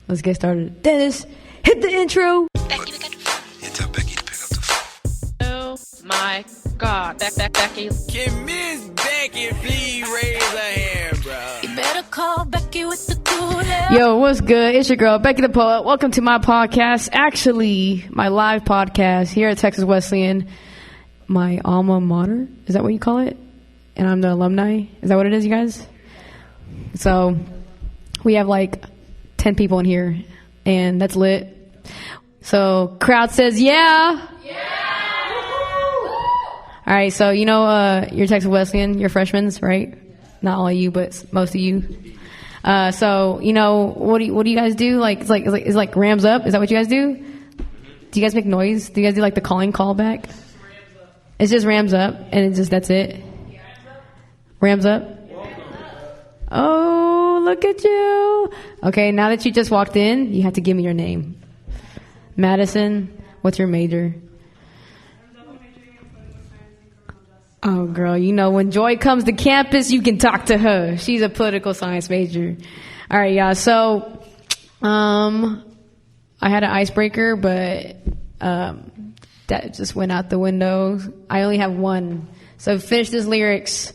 Let's get started. Dennis, hit the intro. Becky, we got the phone. Yeah, tell Becky to pick up the phone. Oh my God, Becky. Can Miss Becky please raise her hand, bro? You better call Becky with the cool hair. Yo, what's good? It's your girl, Becky the Poet. Welcome to my podcast. Actually, my live podcast here at Texas Wesleyan, my alma mater. Is that what you call it? And I'm the alumni. Is that what it is, you guys? So we have like 10 people in here, and that's lit. So crowd says, yeah. All right, so you know you're Texas Wesleyan, you're freshmen, right? Not all of you, but most of you. So you know what do you guys do? It's like rams up. Is that what you guys do? Do you guys make noise? Do you guys do like the calling call back? It's just rams up, and that's it. Rams up. Oh, look at you. Okay, now that you just walked in, you have to give me your name. Madison, what's your major? Oh, girl, you know, when Joy comes to campus, you can talk to her. She's a political science major. All right, y'all. So, I had an icebreaker, but that just went out the window. I only have one. So finish this lyrics.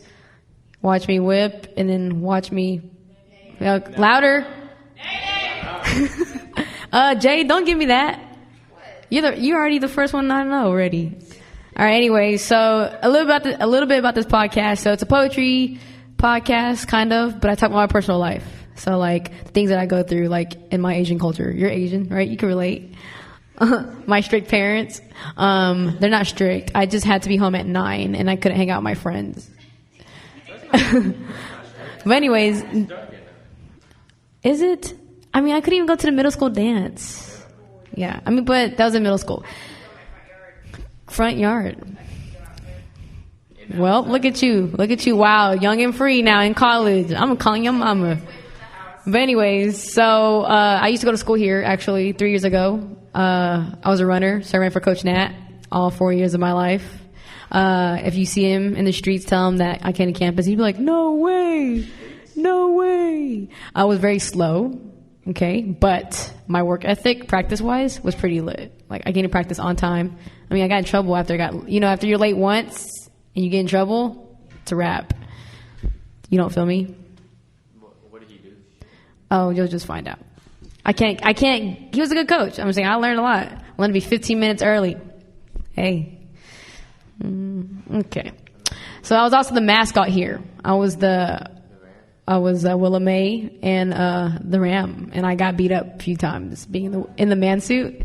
Watch me whip, and then watch me louder. Jay, don't give me that. You're already the first one I know already. All right. Anyway, so a little bit about this podcast. So it's a poetry podcast, kind of, but I talk about my personal life. So like the things that I go through, like in my Asian culture. You're Asian, right? You can relate. My strict parents, they're not strict. I just had to be home at 9, and I couldn't hang out with my friends. But anyways, is it? I mean, I couldn't even go to the middle school dance. Yeah, I mean, but that was in middle school. Front yard. Well, look at you. Wow, young and free now in college. I'm calling your mama. But anyways, so I used to go to school here actually 3 years ago. I was a runner, so I ran for Coach Nat all 4 years of my life. If you see him in the streets, tell him that I came to campus. He'd be like, no way. I was very slow, okay? But my work ethic, practice-wise, was pretty lit. Like, I came to practice on time. I mean, I got in trouble after after you're late once and you get in trouble, it's a wrap. You don't feel me? What did he do? Oh, you'll just find out. I can't, he was a good coach. I'm saying I learned a lot. I learned to be 15 minutes early. Hey. Okay. So I was also the mascot here. I was Willa Mae and the Ram, and I got beat up a few times being in the man suit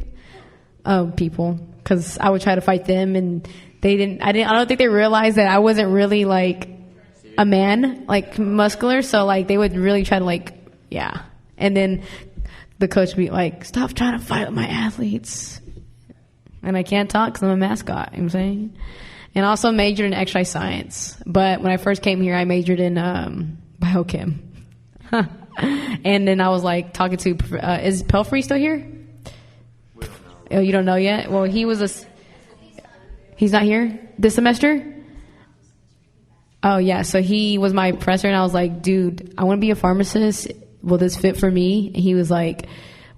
of people, because I would try to fight them, and I don't think they realized that I wasn't really like a man, like muscular, so like they would really try to and then the coach would be like, stop trying to fight with my athletes. And I can't talk because I'm a mascot, you know what I'm saying? And also majored in exercise science. But when I first came here, I majored in biochem. And then I was like talking to, is Pelfrey still here? Oh, you don't know yet? Well, he's not here this semester? Oh, yeah. So he was my professor, and I was like, dude, I want to be a pharmacist. Will this fit for me? And he was like,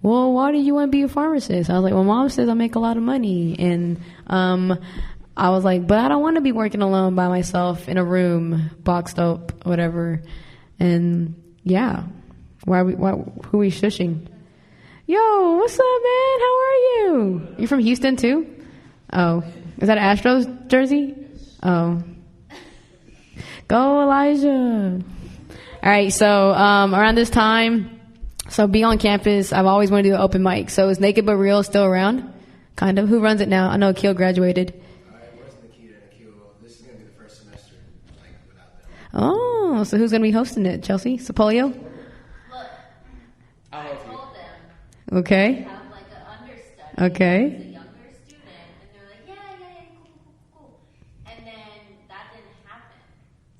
well, why do you want to be a pharmacist? I was like, well, mom says I make a lot of money. And I was like, but I don't want to be working alone by myself in a room, boxed up, whatever. And yeah, who are we shushing? Yo, what's up, man? How are you? You from Houston too? Oh, is that an Astros jersey? Oh, go Elijah. All right, so around this time, so be on campus, I've always wanted to do an open mic. So is Naked But Real still around? Kind of. Who runs it now? I know Akil graduated. It wasn't Nikita and Akil. This is going to be the first semester, without them. Oh, so who's going to be hosting it? Chelsea? Sapolio? Look, I told them Okay. to have like an understudy. Okay. As a younger student, and they're like, yeah, cool. And then that didn't happen.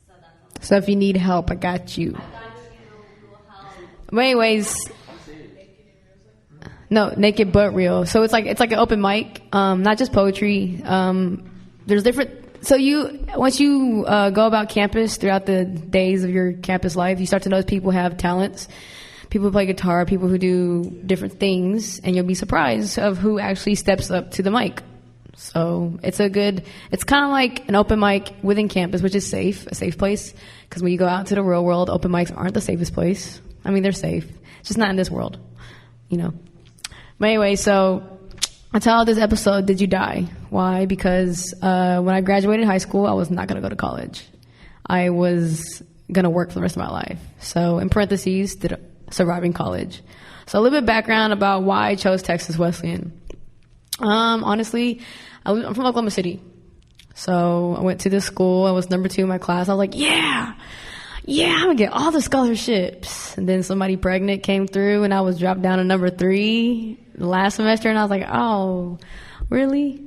So that's So if you need help, I got you. I got you. We will help. But anyways, no, Naked But Real. So it's like an open mic, not just poetry. There's different. So once you go about campus throughout the days of your campus life, you start to notice people have talents people who play guitar, people who do different things, and you'll be surprised of who actually steps up to the mic. So it's kind of like an open mic within campus, which is a safe place. Because when you go out into the real world, open mics aren't the safest place. I mean, they're safe. It's just not in this world, you know. But anyway, so I titled this episode, Did You Die? Why? Because when I graduated high school, I was not going to go to college. I was going to work for the rest of my life. So in parentheses, surviving college. So a little bit of background about why I chose Texas Wesleyan. Honestly, I'm from Oklahoma City. So I went to this school. I was number 2 in my class. I was like, yeah, I'm going to get all the scholarships. And then somebody pregnant came through and I was dropped down to number 3 the last semester. And I was like, oh, really?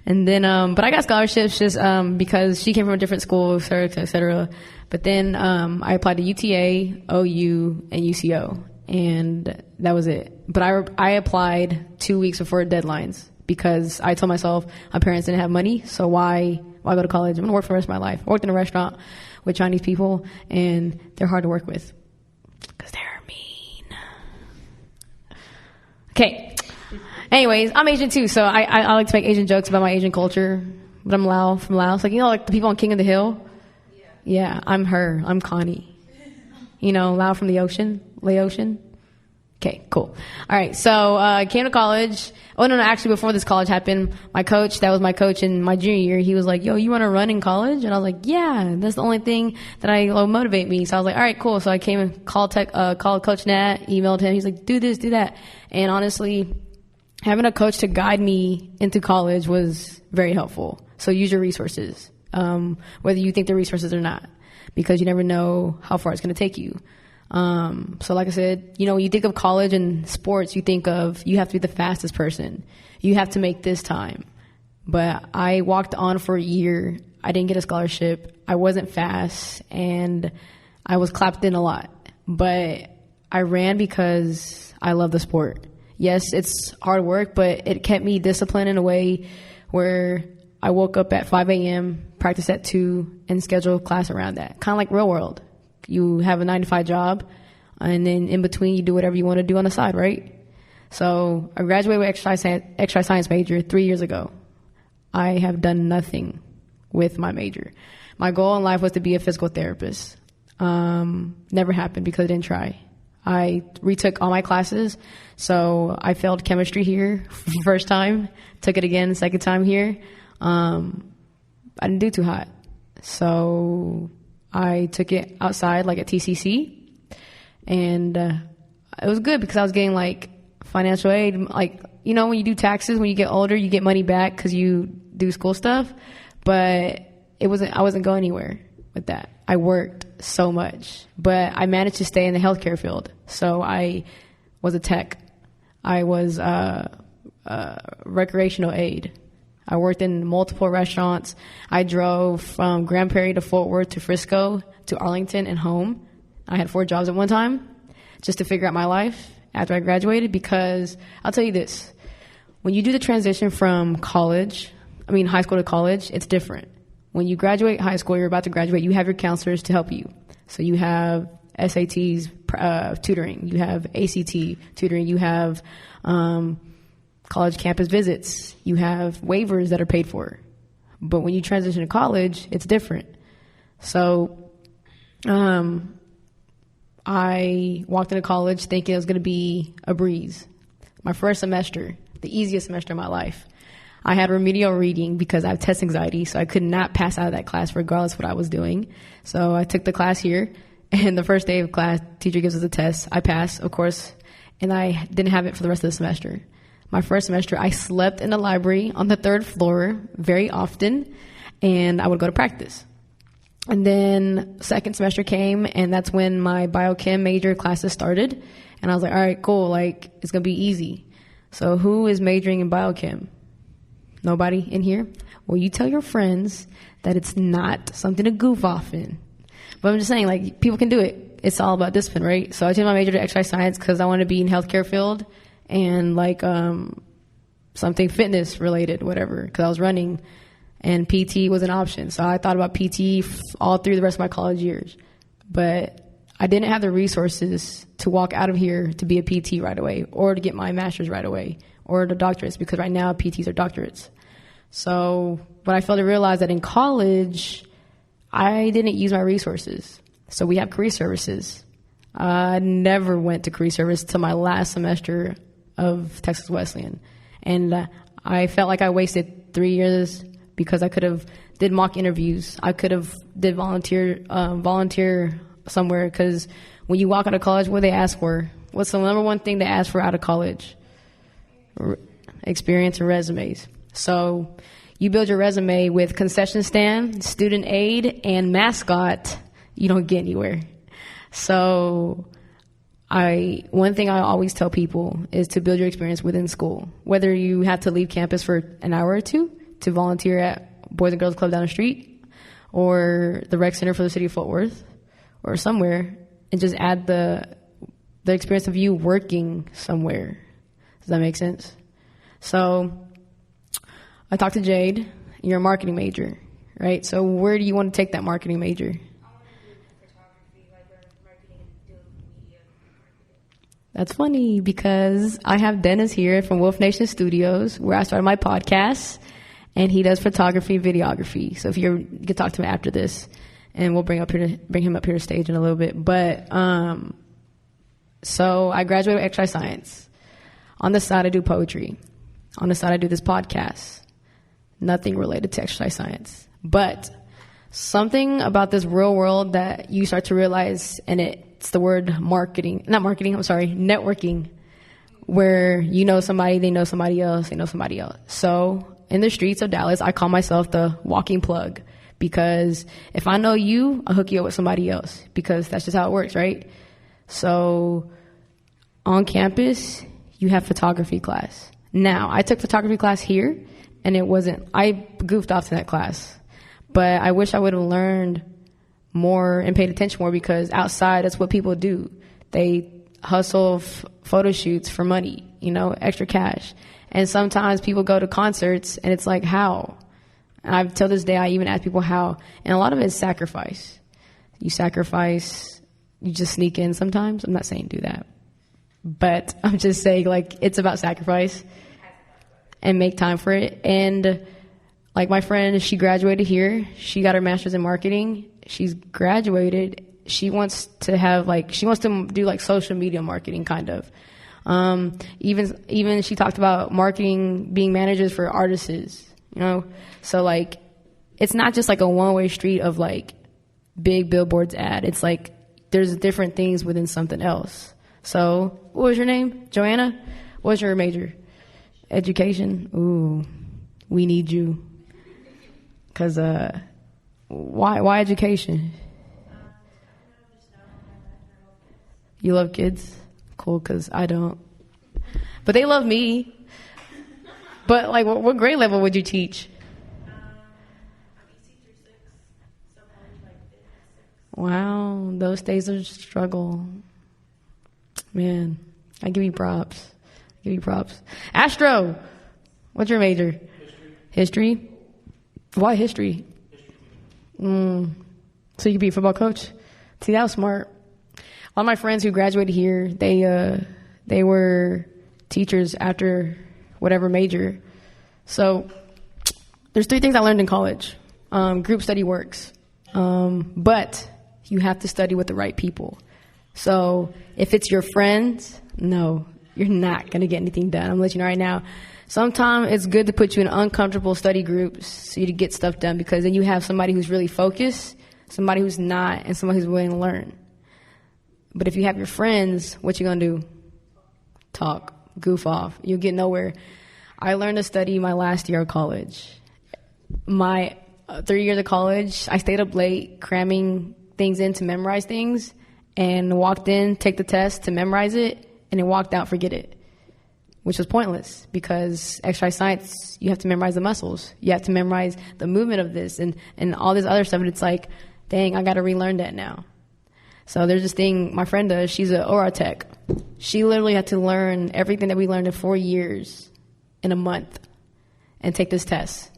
And then, but I got scholarships just, because she came from a different school, et cetera. But then, I applied to UTA, OU, and UCO. And that was it. But I applied 2 weeks before deadlines because I told myself my parents didn't have money, so why go to college? I'm going to work for the rest of my life. I worked in a restaurant with Chinese people, and they're hard to work with because they're mean. Okay. Anyways, I'm Asian too, so I like to make Asian jokes about my Asian culture. But I'm Lao, from Laos. Like, you know, like the people on King of the Hill? Yeah, I'm her. I'm Connie. You know, Lao from the ocean, Laotian. Okay, cool. All right, so I came to college. Oh, no, actually, before this college happened, my coach, that was my coach in my junior year, he was like, yo, you want to run in college? And I was like, yeah, that's the only thing that will motivate me. So I was like, all right, cool. So I came and called Coach Nat, emailed him. He's like, do this, do that. And honestly, having a coach to guide me into college was very helpful. So use your resources, whether you think the resources or not, because you never know how far it's going to take you. So like I said, you know, when you think of college and sports, you think of, you have to be the fastest person. You have to make this time. But I walked on for a year. I didn't get a scholarship. I wasn't fast and I was clapped in a lot, but I ran because I love the sport. Yes, it's hard work, but it kept me disciplined in a way where I woke up at 5 a.m., practiced at 2, and scheduled class around that. Kind of like real world. You have a 9-to-5 job, and then in between you do whatever you want to do on the side, right? So I graduated with exercise science major 3 years ago. I have done nothing with my major. My goal in life was to be a physical therapist. Never happened because I didn't try. I retook all my classes, so I failed chemistry here first time, took it again second time here. I didn't do too hot, so I took it outside, like at TCC, and it was good because I was getting like financial aid. Like, you know, when you do taxes, when you get older, you get money back because you do school stuff. But I wasn't going anywhere with that. I worked so much, but I managed to stay in the healthcare field. So I was a tech. I was recreational aid. I worked in multiple restaurants. I drove from Grand Prairie to Fort Worth to Frisco to Arlington and home. I had 4 jobs at one time just to figure out my life after I graduated, because I'll tell you this. When you do the transition from high school to college, it's different. When you graduate high school, you're about to graduate, you have your counselors to help you. So you have SATs tutoring, you have ACT tutoring, you have college campus visits, you have waivers that are paid for. But when you transition to college, it's different. So I walked into college thinking it was going to be a breeze. My first semester, the easiest semester of my life. I had remedial reading because I have test anxiety, so I could not pass out of that class regardless of what I was doing. So I took the class here, and the first day of class, teacher gives us a test. I passed, of course, and I didn't have it for the rest of the semester. My first semester, I slept in the library on the 3rd floor very often, and I would go to practice. And then second semester came, and that's when my biochem major classes started. And I was like, all right, cool, like, it's going to be easy. So who is majoring in biochem? Nobody in here? Well, you tell your friends that it's not something to goof off in. But I'm just saying, like, people can do it. It's all about discipline, right? So I changed my major to exercise science because I wanted to be in healthcare field and, like, something fitness related, whatever, because I was running. And PT was an option. So I thought about PT all through the rest of my college years. But I didn't have the resources to walk out of here to be a PT right away, or to get my master's right away, or the doctorates, because right now PTs are doctorates. So, but I failed to realize that in college, I didn't use my resources. So we have career services. I never went to career service till my last semester of Texas Wesleyan. And I felt like I wasted 3 years because I could have did mock interviews. I could have did volunteer somewhere, because when you walk out of college, what do they ask for? What's the number one thing they ask for out of college? Experience and resumes. So you build your resume with concession stand, student aid, and mascot, you don't get anywhere. So one thing I always tell people is to build your experience within school. Whether you have to leave campus for an hour or two to volunteer at Boys and Girls Club down the street, or the rec center for the city of Fort Worth, or somewhere, and just add the experience of you working somewhere. Does that make sense? So I talked to Jade. You're a marketing major, right? So where do you want to take that marketing major? That's funny, because I have Dennis here from Wolf Nation Studios, where I started my podcast, and he does photography and videography. So if you can talk to him after this, and we'll bring him up here to stage in a little bit. But so I graduated with exercise science. On the side, I do poetry. On the side, I do this podcast. Nothing related to exercise science, but something about this real world that you start to realize, and it's the word networking, where you know somebody, they know somebody else, they know somebody else. So in the streets of Dallas, I call myself the walking plug, because if I know you, I'll hook you up with somebody else, because that's just how it works, right? So on campus, you have photography class. Now, I took photography class here, and I goofed off to that class. But I wish I would have learned more and paid attention more, because outside, that's what people do. They hustle photo shoots for money, extra cash. And sometimes people go to concerts, and it's like, how? Till this day, I even ask people how. And a lot of it is sacrifice. You sacrifice, you just sneak in sometimes. I'm not saying do that. But I'm just saying, it's about sacrifice and make time for it. And my friend, she graduated here. She got her master's in marketing. She's graduated. She wants to do social media marketing, kind of. Even she talked about marketing, being managers for artists, So it's not just a one-way street of big billboards ad. It's there's different things within something else. So what was your name? Joanna? What was your major? Education? Ooh, we need you. Because why education? You love kids? Cool, because I don't. But they love me. But what grade level would you teach? Wow, those days of struggle. Man, I give you props. Astro, what's your major? History? Why history? So you could be a football coach? See, that was smart. All my friends who graduated here, they were teachers after whatever major. So there's 3 things I learned in college. Group study works. But you have to study with the right people. So if it's your friends, no, you're not going to get anything done. I'm going to let you know right now. Sometimes it's good to put you in uncomfortable study groups so you to get stuff done, because then you have somebody who's really focused, somebody who's not, and somebody who's willing to learn. But if you have your friends, what you going to do? Talk, goof off. You'll get nowhere. I learned to study my last year of college. My 3 years of college, I stayed up late cramming things in to memorize things, and walked in, take the test to memorize it, and then walked out, forget it, which was pointless, because exercise science, you have to memorize the muscles. You have to memorize the movement of this and all this other stuff. And it's dang, I got to relearn that now. So there's this thing my friend does. She's an OR tech. She literally had to learn everything that we learned in 4 years in a month and take this test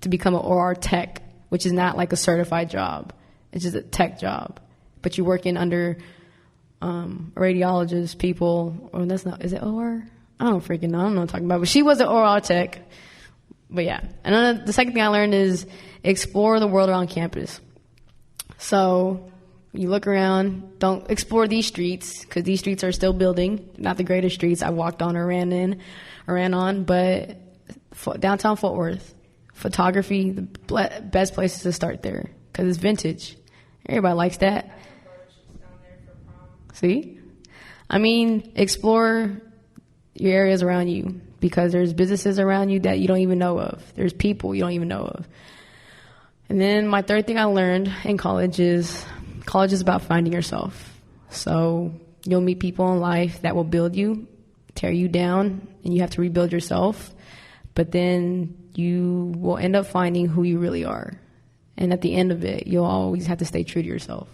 to become an OR tech, which is not a certified job. It's just a tech job. but you're working under radiologist people, or that's not, is it OR? I don't freaking know. I don't know what I'm talking about, but she was an OR tech. But yeah, and then the second thing I learned is explore the world around campus. So you look around, don't explore these streets, because these streets are still building. Not the greatest streets I walked on or ran on, but downtown Fort Worth, photography, the best places to start there, because it's vintage. Everybody likes that. See? I mean, explore your areas around you, because there's businesses around you that you don't even know of. There's people you don't even know of. And then my third thing I learned in college is about finding yourself. So you'll meet people in life that will build you, tear you down, and you have to rebuild yourself. But then you will end up finding who you really are. And at the end of it, you'll always have to stay true to yourself.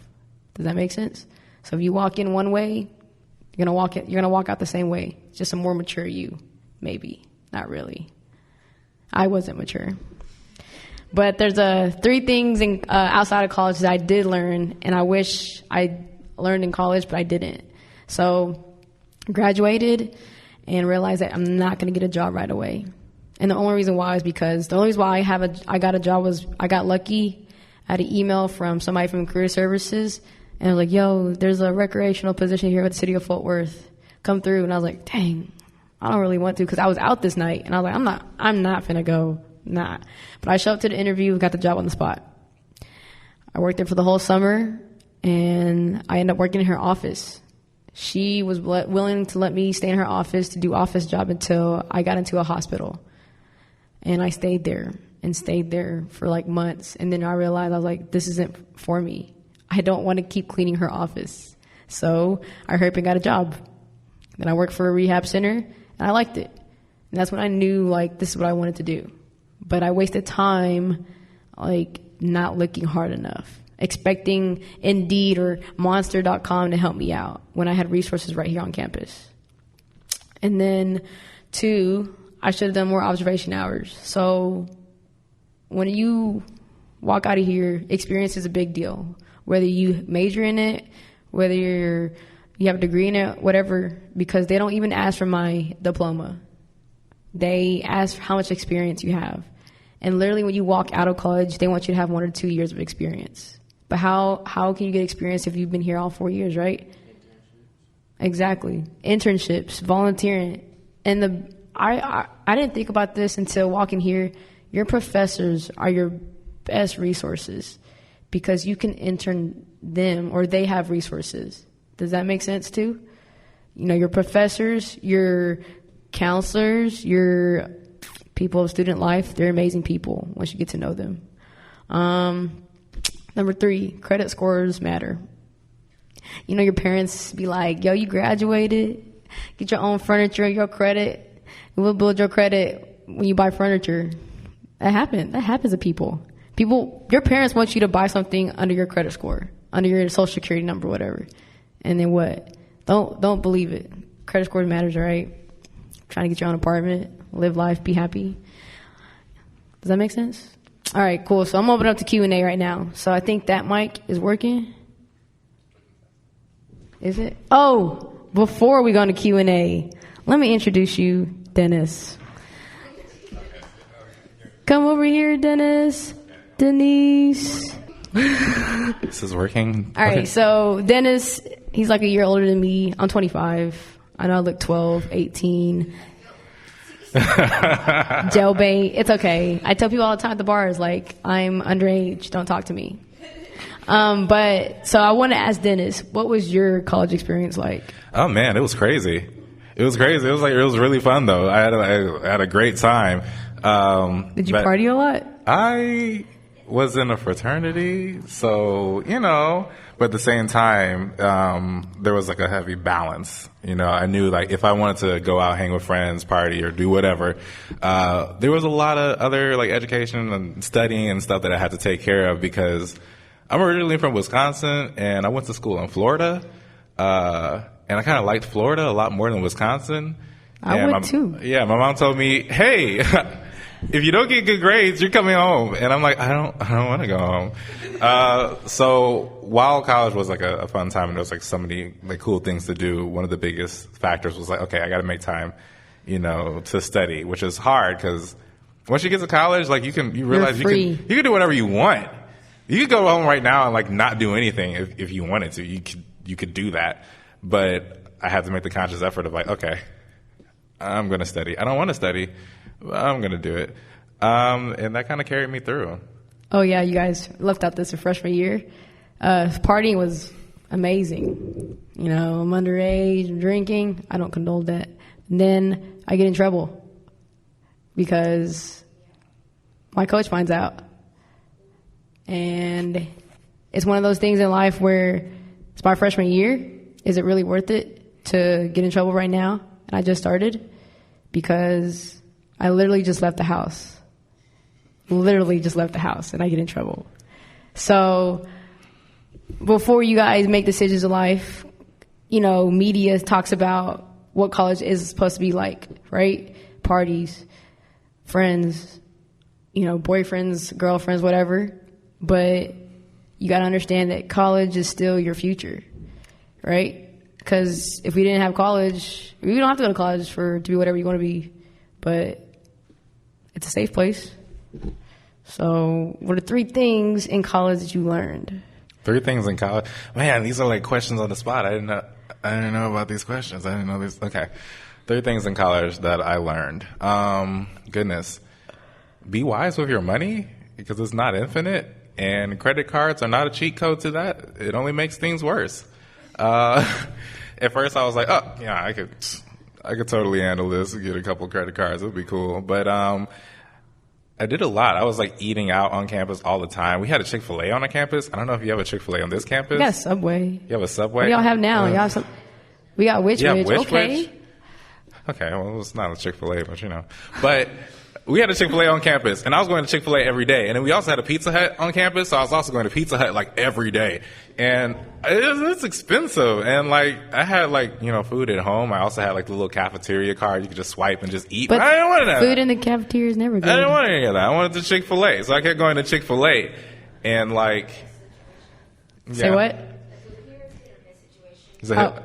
Does that make sense? So if you walk in one way, you're gonna walk out the same way. Just a more mature you, maybe. Not really. I wasn't mature. But there's three things outside of college that I did learn, and I wish I learned in college, but I didn't. So graduated and realized that I'm not going to get a job right away. And the only reason why is because the only reason why I got a job was I got lucky. I had an email from somebody from Career Services, and I was like, yo, there's a recreational position here at the city of Fort Worth. Come through. And I was like, dang, I don't really want to, because I was out this night. And I was like, I'm not finna go. Nah. But I showed up to the interview, got the job on the spot. I worked there for the whole summer, and I ended up working in her office. She was willing to let me stay in her office to do office job until I got into a hospital. And I stayed there for like months. And then I realized, I was like, this isn't for me. I don't want to keep cleaning her office. So I hurried up and got a job. Then I worked for a rehab center, and I liked it. And that's when I knew, like, this is what I wanted to do. But I wasted time, like, not looking hard enough, expecting Indeed or Monster.com to help me out when I had resources right here on campus. And then, 2, I should have done more observation hours. So when you walk out of here, experience is a big deal. Whether you major in it, whether you have a degree in it, whatever, because they don't even ask for my diploma. They ask how much experience you have. And literally when you walk out of college, they want you to have 1 or 2 years of experience. But how can you get experience if you've been here all 4 years, right? Exactly. Internships, volunteering. And I didn't think about this until walking here. Your professors are your best resources, because you can intern them, or they have resources. Does that make sense too? You know, your professors, your counselors, your people of student life, they're amazing people once you get to know them. Number 3, credit scores matter. You know, your parents be like, yo, you graduated, get your own furniture, your credit. We'll build your credit when you buy furniture. That happens to people. Your parents want you to buy something under your credit score, under your social security number, whatever. And then what? Don't believe it. Credit score matters, right? Trying to get your own apartment, live life, be happy. Does that make sense? All right, cool. So I'm opening up to Q&A right now. So I think that mic is working. Is it? Oh, before we go into Q&A, let me introduce you, Dennis. Come over here, Dennis. Denise. This is working. All right, so Dennis, he's like a year older than me. I'm 25. I know I look 12, 18. Jailbait. It's okay. I tell people all the time at the bars, like, I'm underage. Don't talk to me. But so I want to ask Dennis, what was your college experience like? Oh man, it was crazy. It was really fun though. I had a great time. Did you party a lot? I was in a fraternity, so, you know, but at the same time, there was like a heavy balance. You know, I knew like if I wanted to go out, hang with friends, party, or do whatever, there was a lot of other like education and studying and stuff that I had to take care of, because I'm originally from Wisconsin and I went to school in Florida, and I kind of liked Florida a lot more than Wisconsin. I would too. Yeah, my mom told me, hey, if you don't get good grades, you're coming home. And I'm like, I don't want to go home. So while college was like a fun time and there was like so many like cool things to do, one of the biggest factors was like, okay, I got to make time, to study, which is hard because once you get to college, like you realize you can do whatever you want. You could go home right now and like not do anything if you wanted to. You could do that, but I had to make the conscious effort of like, okay, I'm going to study. I don't want to study, but I'm going to do it. And that kind of carried me through. Oh, yeah, you guys left out this your freshman year. Partying was amazing. I'm underage, drinking. I don't condone that. And then I get in trouble because my coach finds out. And it's one of those things in life where it's my freshman year. Is it really worth it to get in trouble right now? And I just started because I literally just left the house. And I get in trouble. So before you guys make decisions in life, media talks about what college is supposed to be like, right? Parties, friends, boyfriends, girlfriends, whatever. But you got to understand that college is still your future, right? Because if we didn't have college, we don't have to go to college to be whatever you want to be, but it's a safe place. So what are 3 things in college that you learned? 3 things in college? Man, these are like questions on the spot. I didn't know about these questions. I didn't know these. Okay. 3 things in college that I learned. Goodness. Be wise with your money because it's not infinite, and credit cards are not a cheat code to that. It only makes things worse. At first I was like, oh, yeah, I could totally handle this, get a couple credit cards. It would be cool. But, I did a lot. I was like eating out on campus all the time. We had a Chick-fil-A on the campus. I don't know if you have a Chick-fil-A on this campus. We got Subway. You have a Subway? What do y'all have now? Y'all have some, we got Which. Okay. Okay. Well, it's not a Chick-fil-A, but But we had a Chick-fil-A on campus, and I was going to Chick-fil-A every day. And then we also had a Pizza Hut on campus, so I was also going to Pizza Hut like every day. And it's expensive. And like I had like, food at home. I also had like the little cafeteria card you could just swipe and just eat. But I didn't want that. Food in the cafeteria is never good. I didn't want any of that. I wanted the Chick-fil-A. So I kept going to Chick-fil-A. And like, yeah. Say what?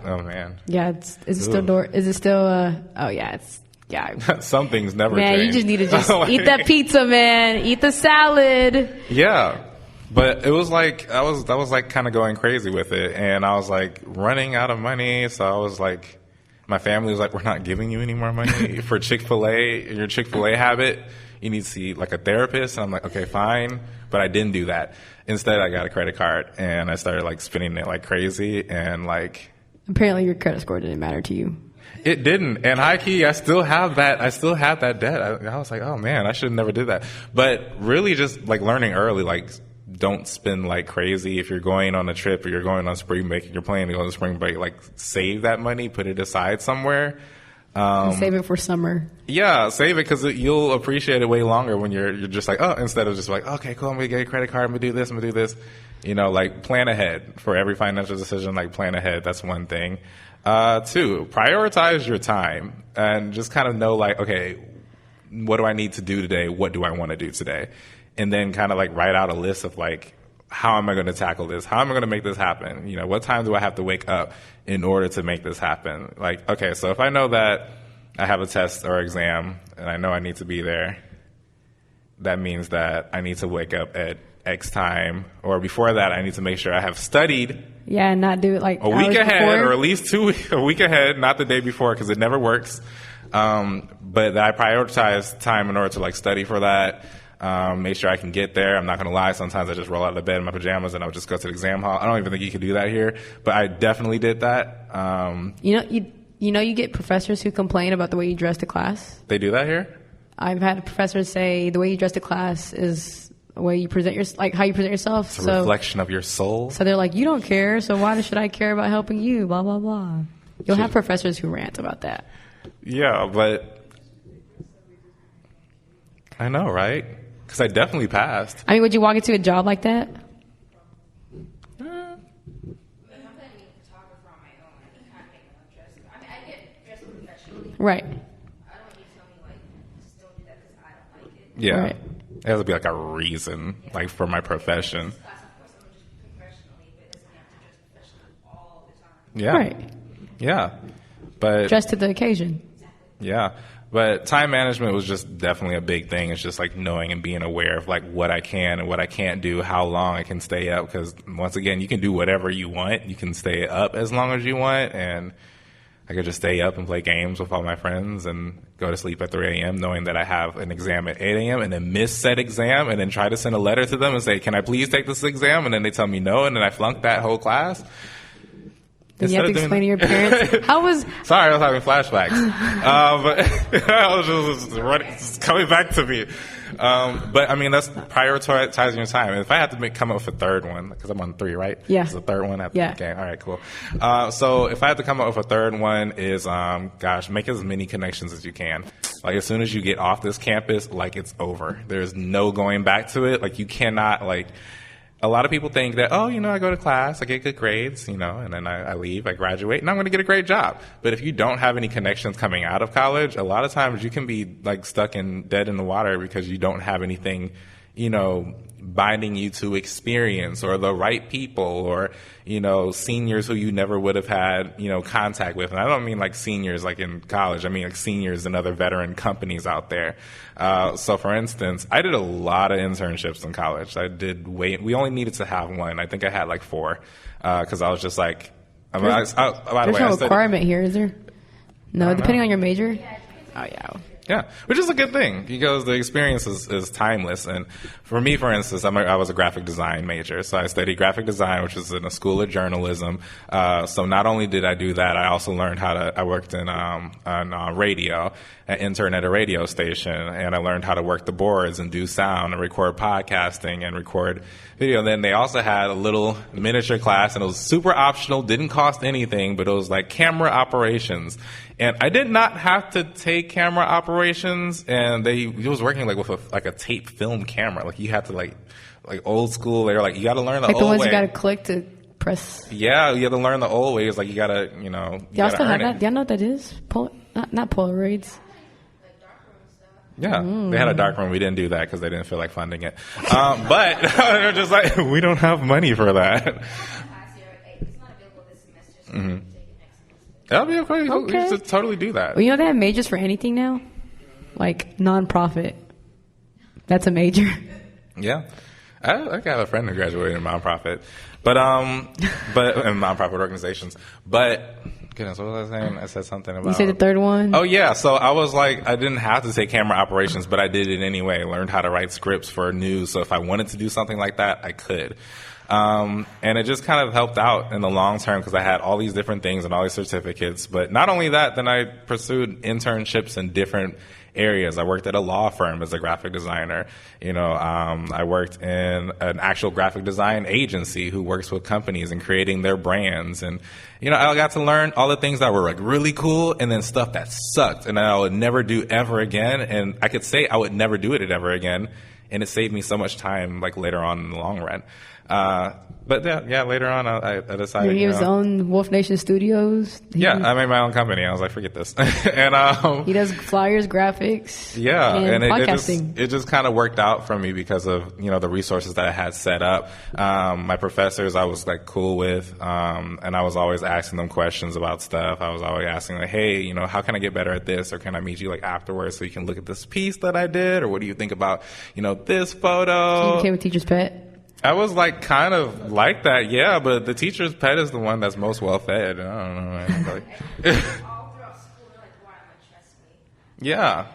Oh man. Yeah, is it still oh yeah, some things never man, change. you just need to just eat that pizza, man. Eat the salad. Yeah. But it was like I was like kind of going crazy with it, and I was like running out of money. So I was like, my family was like, "We're not giving you any more money for Chick-fil-A. Your Chick-fil-A habit. You need to see like a therapist." And I'm like, "Okay, fine." But I didn't do that. Instead, I got a credit card, and I started like spending it like crazy, and like apparently your credit score didn't matter to you. It didn't. And high key, I still have that debt. I was like, oh man, I should have never did that. But really just like learning early, like don't spend like crazy. If you're going on a trip or you're going on spring break, you're planning to go on spring break, like save that money, put it aside somewhere. Save it for summer. Yeah, save it because you'll appreciate it way longer when you're just like, oh, instead of just like, okay, cool, I'm going to get a credit card, I'm going to do this, I'm going to do this. Like plan ahead for every financial decision, like plan ahead. That's one thing. 2, prioritize your time and just kind of know like, okay, what do I need to do today? What do I want to do today? And then kind of like write out a list of like, how am I going to tackle this? How am I going to make this happen? What time do I have to wake up in order to make this happen? Like, okay, so if I know that I have a test or exam and I know I need to be there, that means that I need to wake up at X time, or before that, I need to make sure I have studied. Yeah, and not do it like a week ahead, before. or at least a week ahead, not the day before, because it never works. But that I prioritize time in order to like study for that. Make sure I can get there. I'm not going to lie. Sometimes I just roll out of bed in my pajamas and I would just go to the exam hall. I don't even think you could do that here, but I definitely did that. You get professors who complain about the way you dress to class. They do that here? I've had professors say the way you dress to class is the way you present how you present yourself. It's a reflection of your soul. So they're like, you don't care, so why should I care about helping you? Blah, blah, blah. You'll have professors who rant about that. Yeah, but I know, right? Because I definitely passed. I mean, would you walk into a job like that? Right. I don't want you to tell me, like, just don't do that because I don't like it. Yeah. Right. It has to be like a reason, like for my profession. Yeah. Right. Yeah. But Dress to the occasion. yeah. But time management was just definitely a big thing. It's just like knowing and being aware of like what I can and what I can't do, how long I can stay up. Because once again, you can do whatever you want. You can stay up as long as you want. And I could just stay up and play games with all my friends and go to sleep at 3 a.m. knowing that I have an exam at 8 a.m. and then miss said exam and then try to send a letter to them and say, can I please take this exam? And then they tell me no. And then I flunked that whole class. Then you have to explain to your parents. How was... Sorry, I was having flashbacks. But I was just coming back to me. But I mean, that's prioritizing your time. And if I had to come up with a third one, because I'm on 3, right? Yeah. It's the third one at Yeah. the game. All right, cool. So if I had to come up with a third one is, make as many connections as you can. Like as soon as you get off this campus, like it's over. There's no going back to it. Like you cannot a lot of people think that, oh, I go to class, I get good grades, and then I leave, I graduate, and I'm going to get a great job. But if you don't have any connections coming out of college, a lot of times you can be like stuck dead in the water because you don't have anything, binding you to experience or the right people or, seniors who you never would have had, contact with. And I don't mean like seniors like in college. I mean like seniors and other veteran companies out there. So for instance, I did a lot of internships in college. We only needed to have one. I think I had like 4, cause I was just like, by the way, There's no requirement here, is there? No, depending on your major? Oh, yeah. Yeah, which is a good thing because the experience is timeless. And for me, for instance, I was a graphic design major. So I studied graphic design, which is in a school of journalism. So not only did I do that, I also learned I worked on radio, an intern at a radio station, and I learned how to work the boards and do sound and record podcasting and record video. And then they also had a little miniature class, and it was super optional, didn't cost anything, but it was like camera operations. And I did not have to take camera operations, and it was working like with a tape film camera. Like you had to like old school. They were like, you got to learn the old way. Like the ones you got to click to press. Yeah, you have to learn the old ways. Like you got to, Y'all still have that? Y'all know what that is? Not Polaroids. Yeah, They had a dark room. We didn't do that because they didn't feel like funding it. But they're just like, we don't have money for that. Mm-hmm. That would be okay. Okay. We should totally do that. Well, they have majors for anything now? Like nonprofit. That's a major. Yeah. I got a friend who graduated in nonprofit. But in nonprofit organizations. But goodness, what was I saying? I said something about... You said the third one? Oh, yeah. So I was like, I didn't have to take camera operations, but I did it anyway. I learned how to write scripts for news. So if I wanted to do something like that, I could. And it just kind of helped out in the long term because I had all these different things and all these certificates. But not only that, then I pursued internships in different areas. I worked at a law firm as a graphic designer. I worked in an actual graphic design agency who works with companies and creating their brands. And, I got to learn all the things that were like really cool and then stuff that sucked and that I would never do ever again. And I could say I would never do it ever again. And it saved me so much time like later on in the long run. But yeah, later on I decided. He was on Wolf Nation Studios. I made my own company. I was like, forget this. And he does flyers, graphics. Yeah, and podcasting. it just kind of worked out for me because of the resources that I had set up. My professors I was like cool with, and I was always asking them questions about stuff. I was always asking like, hey, how can I get better at this, or can I meet you like afterwards so you can look at this piece that I did, or what do you think about this photo? So you became a teacher's pet. I was like kind of like that, yeah, but the teacher's pet is the one that's most well fed. I don't know, man. All throughout school, they're like, why am I trust me? Yeah.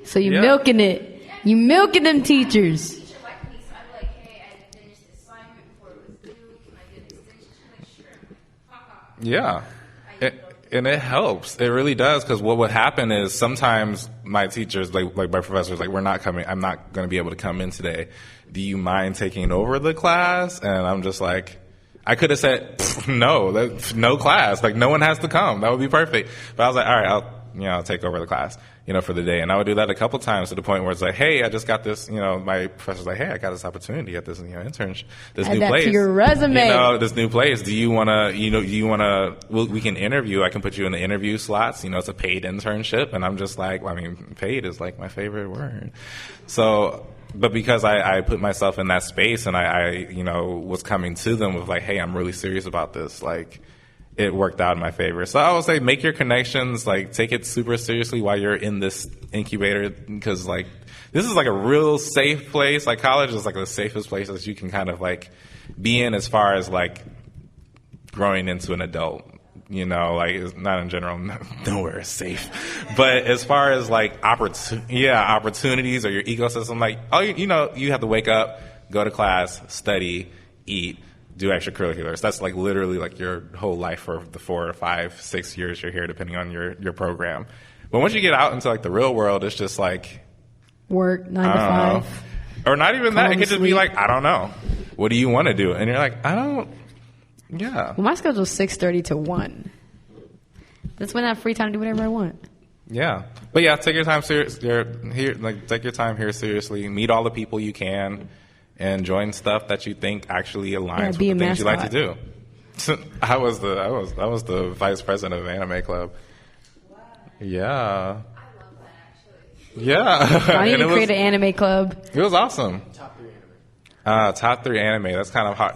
So you milking it. You milking them teachers. Teacher liked me, so I'd be like, hey, I didn't finish the assignment before it was due. Can I get an extension? She's like, sure. Yeah. And it helps. It really does, because what would happen is sometimes my teachers, like my professors, like, I'm not going to be able to come in today. Do you mind taking over the class? And I'm just like, I could have said, no class. Like, no one has to come. That would be perfect. But I was like, all right, take over the class, for the day. And I would do that a couple times to the point where it's like, hey, I just got this, my professor's like, hey, I got this opportunity at this, internship, this Add new that place. to your resume. This new place. Do you want to, we can interview. I can put you in the interview slots. It's a paid internship. And I'm just like, paid is like my favorite word. So, but because I put myself in that space and I was coming to them with like, hey, I'm really serious about this. Like, it worked out in my favor. So I would say make your connections, like take it super seriously while you're in this incubator, because like this is like a real safe place. Like college is like the safest place that you can kind of like be in as far as like growing into an adult. Like it's not in general, nowhere is safe. But as far as like opportunities or your ecosystem, like you have to wake up, go to class, study, eat, do extracurriculars. That's like literally like your whole life for the 4 or 5, 6 years you're here, depending on your program. But once you get out into like the real world, it's just like work 9 to 5, or not even that. It could just be sleep. like, I don't know. What do you want to do? And you're like, I don't. Yeah. Well, my schedule's 6:30 to 1. That's when I have free time to do whatever I want. Yeah, but yeah, take your time take your time here seriously. Meet all the people you can. And join stuff that you think actually aligns with the things you like to do. I was the vice president of the anime club. Wow. Yeah. I love that, actually. Yeah. I need to create an anime club. It was awesome. Top 3 anime. Top 3 anime. That's kind of hard.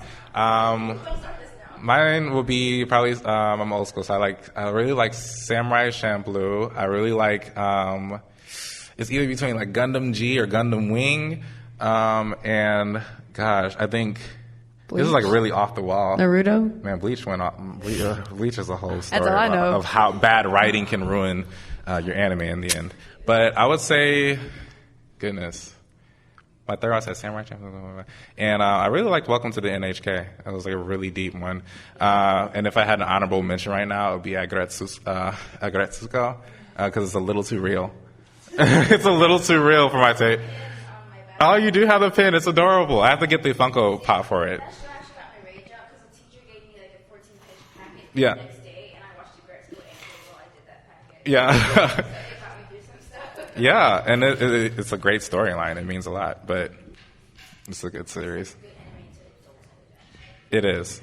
Mine will be probably I'm old school, so I really like Samurai Champloo. I really like it's either between like Gundam G or Gundam Wing. And gosh, I think Bleach. This is like really off the wall. Naruto? Man, Bleach went off. Bleach is a whole story That's all I know. of how bad writing can ruin your anime in the end. But I would say, goodness, my third one said Samurai Champloo. And I really liked Welcome to the NHK. It was like a really deep one. And if I had an honorable mention right now, it would be Agretsuko, because it's a little too real. It's a little too real for my taste. Oh, you do have the pin. It's adorable. I have to get the Funko Pop for it. That's where I actually got my rage out, because the teacher gave me like a 14-page packet Yeah. the next day, and I watched the grad school anime while I did that packet. Yeah. So it got me through some stuff. Yeah, and it's a great storyline. It means a lot, but it's a good series. It is.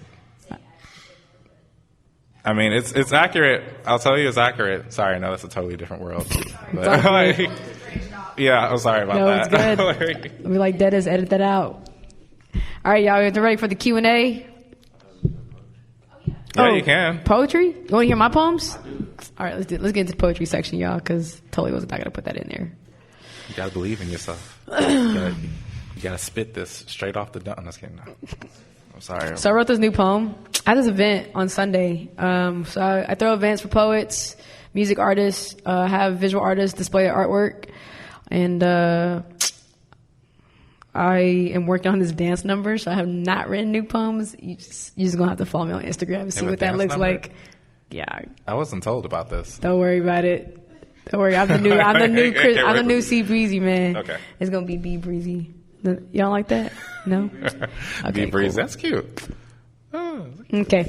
I mean, it's accurate. I'll tell you, it's accurate. Sorry, no, that's a totally different world. But, like, yeah, I'm sorry about No, that. it's good. We like Dennis, edit that out. All right, y'all, you ready for the Q&A? Yeah, you can. Poetry? You want to hear my poems? All right, let's get into the poetry section, y'all, because totally was not going to put that in there. You gotta believe in yourself. You gotta spit this straight off the dome. I'm just kidding. No. I'm sorry. So I wrote this new poem. I had this event on Sunday. So I throw events for poets, music artists, have visual artists display their artwork. And I am working on this dance number, so I have not written new poems. You're just going to have to follow me on Instagram and see what that looks like. Yeah. I wasn't told about this. Don't worry about it. Don't worry. I'm the new C Breezy, man. Okay. It's going to be B Breezy. You don't like that? No? Okay, Be breezy. cool. That's cute. Oh. Okay.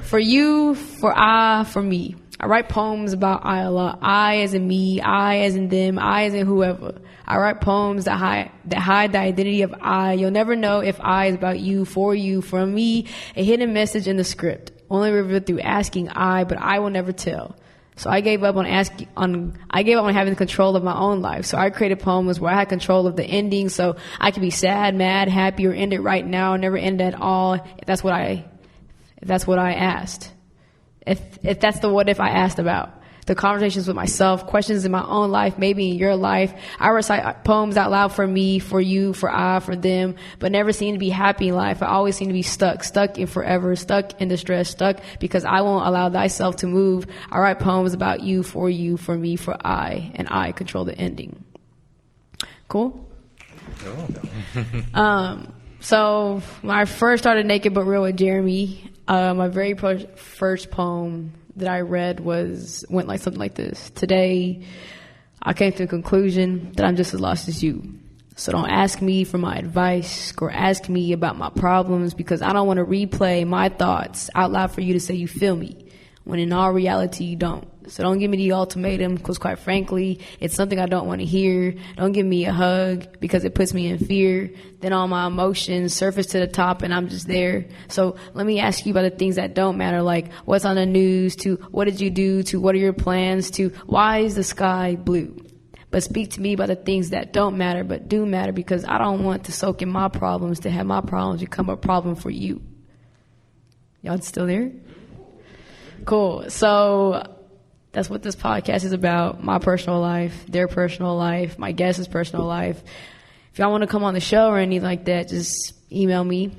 For you, for I, for me. I write poems about I a lot. I as in me, I as in them, I as in whoever. I write poems that hide the identity of I. You'll never know if I is about you, for you, from me. A hidden message in the script. Only revealed through asking I, but I will never tell. So I gave up on having control of my own life. So I created poems where I had control of the ending, so I could be sad, mad, happy, or end it right now, never end at all. If that's what I asked. If that's the what if I asked about. The conversations with myself, questions in my own life, maybe in your life. I recite poems out loud for me, for you, for I, for them, but never seem to be happy in life. I always seem to be stuck in forever, stuck in distress, stuck because I won't allow thyself to move. I write poems about you, for me, for I, and I control the ending. Cool? So when I first started Naked But Real with Jeremy, my very first poem that I read went like something like this. Today, I came to the conclusion that I'm just as lost as you. So don't ask me for my advice or ask me about my problems, because I don't want to replay my thoughts out loud for you to say you feel me. when in all reality you don't. So don't give me the ultimatum, because quite frankly, it's something I don't want to hear. Don't give me a hug because it puts me in fear. Then all my emotions surface to the top and I'm just there. So let me ask you about the things that don't matter, like what's on the news, to what did you do, to what are your plans, to why is the sky blue? But speak to me about the things that don't matter but do matter, because I don't want to soak in my problems to have my problems become a problem for you. Y'all still there? Cool. So that's what this podcast is about. My personal life, their personal life, my guest's personal life. If y'all want to come on the show or anything like that, just email me.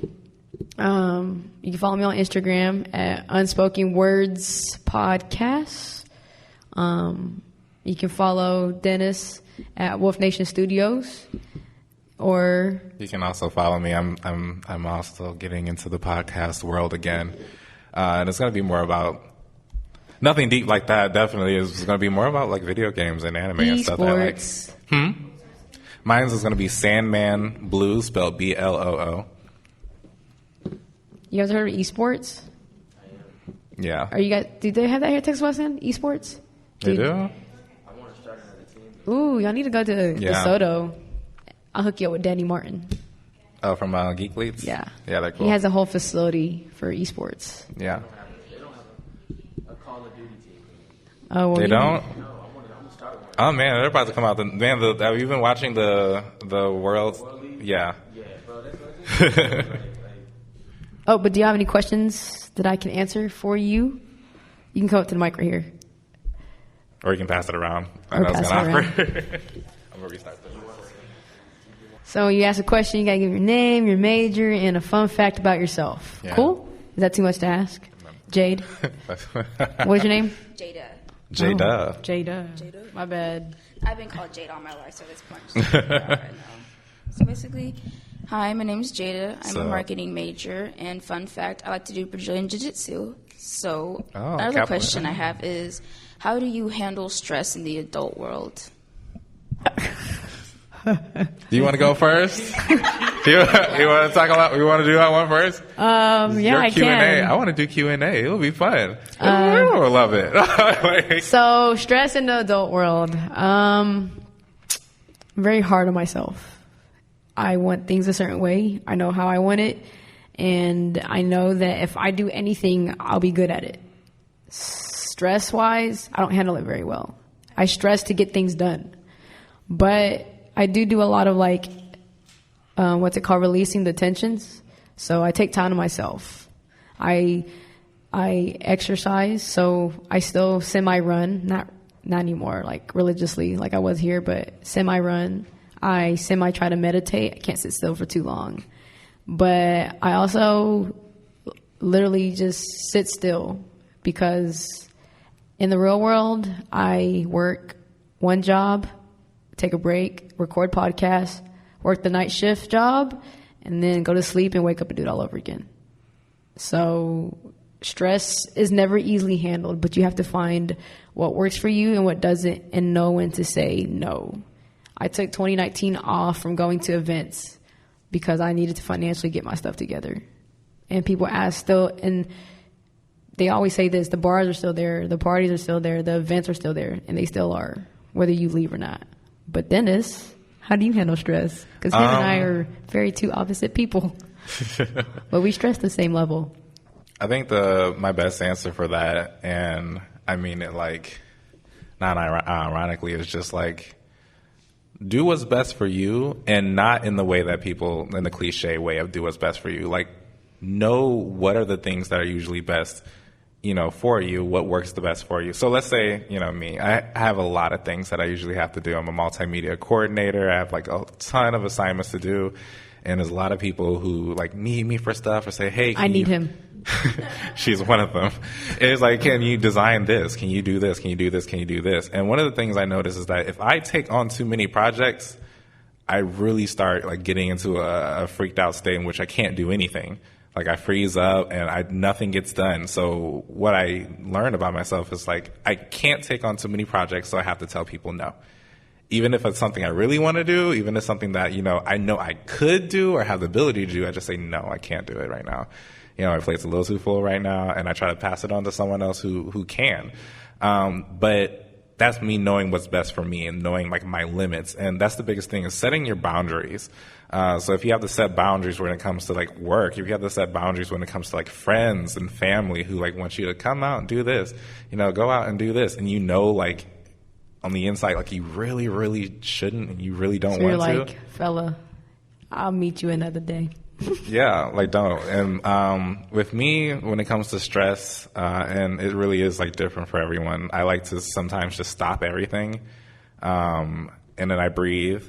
You can follow me on Instagram at Unspoken Words Podcast. You can follow Dennis at Wolf Nation Studios. Or you can also follow me. I'm also getting into the podcast world again. And it's going to be more about nothing deep like that. Definitely is going to be more about like video games and anime and stuff. Esports. That I like. Mine's is going to be Sandman Blue, spelled Bloo. You guys heard of esports? Yeah. Are you guys? Do they have that here at Texas Wesleyan? Esports? They do? I want to start another team. Ooh, y'all need to go to DeSoto. I'll hook you up with Danny Martin. Oh, from Geek Leads? Yeah. Yeah, they're cool. He has a whole facility for esports. Yeah. They don't have a Call of Duty team. Oh, well, They don't? No, I'm going to start one. Oh man, they're about to come out. Have you been watching the World? Yeah. Yeah, bro, that's what Oh, but do you have any questions that I can answer for you? You can come up to the mic right here. Or you can pass it around. I Or know it's pass gonna it offer. I'm gonna restart this. So when you ask a question, you gotta give your name, your major, and a fun fact about yourself. Yeah. Cool? Is that too much to ask? Jade. What's your name? Jada. Jada. Jada. My bad. I've been called Jada all my life, so it's punch. Right now. So basically, hi, my name is Jada. I'm a marketing major, and fun fact, I like to do Brazilian Jiu-Jitsu. So another question I have is, how do you handle stress in the adult world? Do you want to go first? you want to talk about? You want to do that one first? Yeah, I Q&A. can. I want to do Q&A. It'll be fun. Everyone will love it. So stress in the adult world. I'm very hard on myself. I want things a certain way. I know how I want it. And I know that if I do anything, I'll be good at it. Stress-wise, I don't handle it very well. I stress to get things done. But I do a lot of like, what's it called, releasing the tensions. So I take time to myself. I exercise, so I still semi-run, not anymore, like religiously like I was here, but semi-run. I try to meditate. I can't sit still for too long. But I also literally just sit still because in the real world, I work one job, take a break, record podcasts, work the night shift job, and then go to sleep and wake up and do it all over again. So stress is never easily handled, but you have to find what works for you and what doesn't, and know when to say no. I took 2019 off from going to events because I needed to financially get my stuff together. And people ask still, and they always say this, the bars are still there, the parties are still there, the events are still there, and they still are, whether you leave or not. But Dennis, how do you handle stress? Because him and I are very two opposite people. But we stress the same level. I think my best answer for that, and I mean it like, not ironically, is just like, do what's best for you, and not in the way that people, in the cliche way of do what's best for you. Like, know what are the things that are usually best, for you, what works the best for you. So let's say, me, I have a lot of things that I usually have to do. I'm a multimedia coordinator. I have like a ton of assignments to do. And there's a lot of people who like need me for stuff or say, hey, I need him. She's one of them. It's like, can you design this? Can you do this? Can you do this? Can you do this? And one of the things I notice is that if I take on too many projects, I really start like getting into a freaked out state in which I can't do anything. Like I freeze up and nothing gets done. So what I learned about myself is like, I can't take on too many projects, so I have to tell people no. Even if it's something I really want to do, even if it's something that, I know I could do or have the ability to do, I just say, no, I can't do it right now. my plate's a little too full right now, and I try to pass it on to someone else who can. But that's me knowing what's best for me and knowing like my limits. And that's the biggest thing, is setting your boundaries. So if you have to set boundaries when it comes to like work, if you have to set boundaries when it comes to like friends and family who like want you to come out and do this, go out and do this, and like on the inside, like you really, really shouldn't, and you really don't want to. You're like, fella, I'll meet you another day. Yeah, like don't. And with me, when it comes to stress, and it really is like different for everyone, I like to sometimes just stop everything, and then I breathe,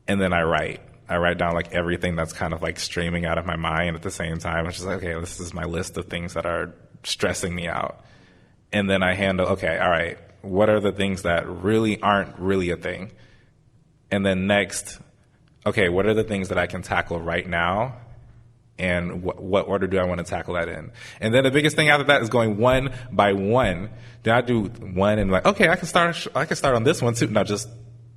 and then I write. I write down like everything that's kind of like streaming out of my mind at the same time. It's just like, okay, this is my list of things that are stressing me out. And then I handle, okay, all right, what are the things that really aren't really a thing? And then next, okay, what are the things that I can tackle right now? And what order do I want to tackle that in? And then the biggest thing after that is going one by one. Then I do one and like, okay, I can start on this one too. No, just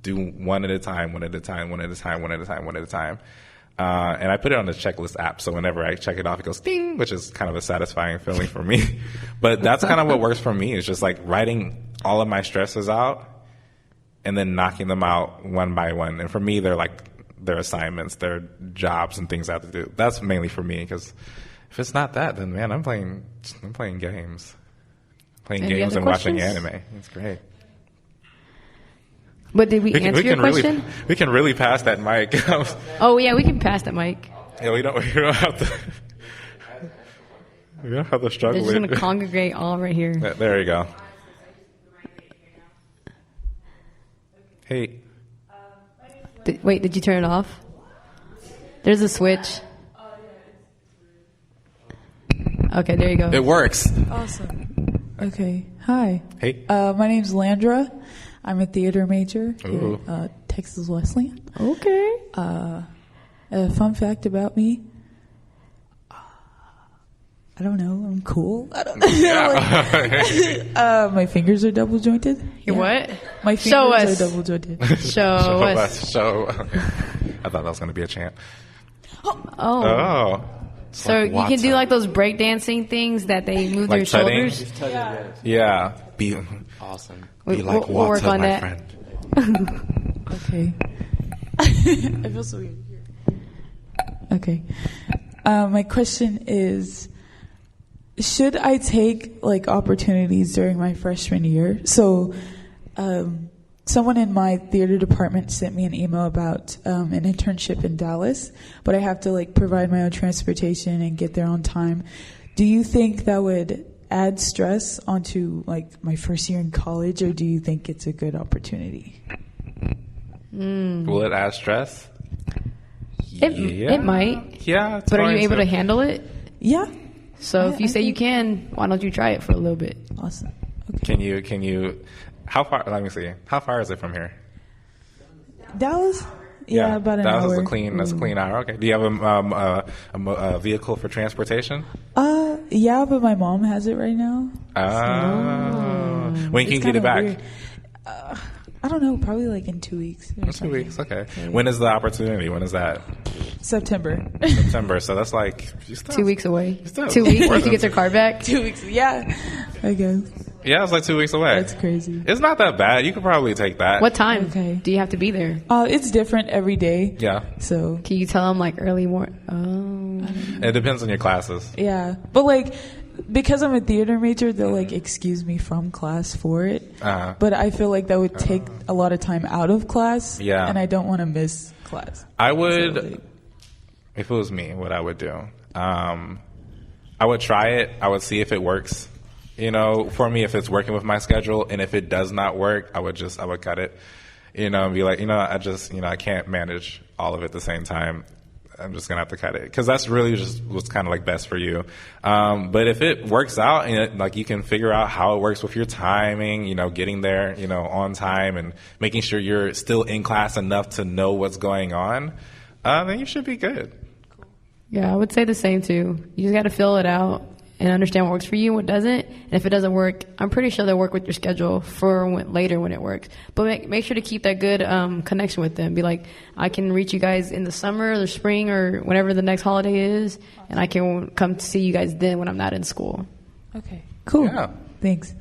do one at a time, one at a time, one at a time, one at a time, one at a time. And I put it on the checklist app, so whenever I check it off, it goes ding, which is kind of a satisfying feeling for me. But that's kind of what works for me, is just like writing all of my stresses out and then knocking them out one by one. And for me, they're assignments, they're jobs and things I have to do. That's mainly for me, because if it's not that, then man, I'm playing games. Playing games and watching anime. It's great. But did we answer your question? We can really pass that mic. Oh yeah, we can pass that mic. Yeah, we don't have to. We don't have to struggle. They're just going to congregate all right here. There you go. Hey. Did you turn it off? There's a switch. Okay, there you go. It works. Awesome. Okay. Hi. Hey. My name's Landra. I'm a theater major here at Texas Wesleyan. Okay. A fun fact about me. I don't know. I'm cool. I don't know. Yeah. My fingers are double jointed. Your what? My fingers are double jointed. Show us. Okay. I thought that was going to be a chant. Oh. So like you can do like those breakdancing things that they move like their tutting? shoulders. Yeah. Be Awesome. Be like we'll work water, on my that. friend. Okay. I feel so weird. Okay. My question is, should I take like opportunities during my freshman year? So, someone in my theater department sent me an email about an internship in Dallas, but I have to like provide my own transportation and get there on time. Do you think that would add stress onto like my first year in college, or do you think it's a good opportunity? Will it add stress? It might. Yeah. But are you able to handle it? Yeah. So if you say you can, why don't you try it for a little bit? Awesome. Okay. Can you, how far, let me see. How far is it from here? Dallas? Yeah, about an hour. That's a clean hour. Okay. Do you have a vehicle for transportation? Yeah, but my mom has it right now. When can you get it back? Weird. I don't know, probably like in 2 weeks. 2 weeks, okay. When is the opportunity? When is that? September. So that's like 2 weeks away. 2 weeks before she gets her car back. 2 weeks, yeah, I guess. Yeah, it's like 2 weeks away. That's crazy. It's not that bad. You could probably take that. What time do you have to be there? It's different every day. Yeah. So can you tell them like early morning? It depends on your classes. Yeah, but like because I'm a theater major, they'll like excuse me from class for it. But I feel like that would take a lot of time out of class. Yeah. And I don't want to miss class. I would, if it was me, what I would do, I would try it. I would see if it works. You know, for me, if it's working with my schedule, and if it does not work, I would cut it. You know, and be like, I can't manage all of it at the same time. I'm just going to have to cut it. Because that's really just what's kind of like best for you. But if it works out and like you can figure out how it works with your timing, getting there, on time and making sure you're still in class enough to know what's going on, then you should be good. Yeah, I would say the same too. You just got to fill it out and understand what works for you and what doesn't. And if it doesn't work, I'm pretty sure they'll work with your schedule for later when it works. But make sure to keep that good connection with them. Be like, I can reach you guys in the summer or the spring or whenever the next holiday is, and I can come to see you guys then when I'm not in school. Okay, cool. Yeah. Thanks.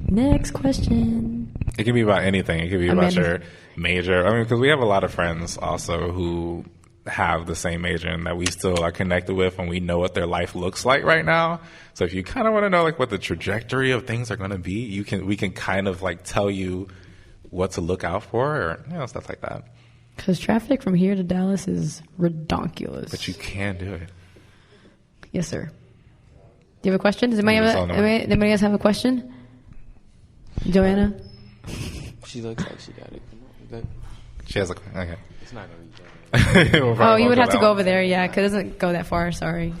Next question. It can be about anything. It could be about your major. I mean, because we have a lot of friends also who have the same major and that we still are connected with, and we know what their life looks like right now. So if you kind of want to know like what the trajectory of things are going to be, we can kind of like tell you what to look out for, or stuff like that. Because traffic from here to Dallas is redonkulous. But you can do it. Yes, sir. Do you have a question? Does anybody else have a question? Joanna? She looks like she got it. Come on. She has a question. Okay. It's not going to be Joanna. Oh, you would have to go over there, yeah, because it doesn't go that far. Sorry.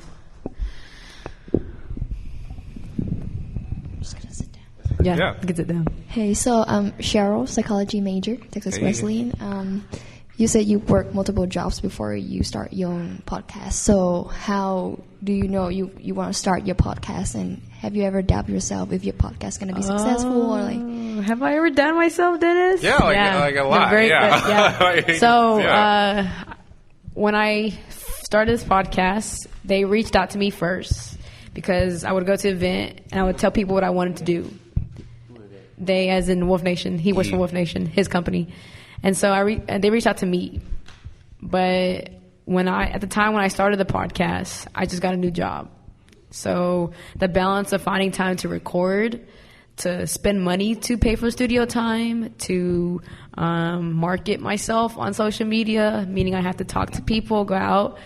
Yeah, get sit down. Hey, so Cheryl, psychology major, Texas Wesleyan. You said you worked multiple jobs before you start your own podcast. So how do you know you want to start your podcast? And have you ever doubted yourself if your podcast is going to be successful or like? Have I ever done myself, Dennis? Yeah, like a lot. So when I started this podcast, they reached out to me first because I would go to an event and I would tell people what I wanted to do. They, as in Wolf Nation. He works for Wolf Nation, his company. And so they reached out to me. But at the time when I started the podcast, I just got a new job. So the balance of finding time to record, to spend money to pay for studio time, to market myself on social media, meaning I have to talk to people, go out.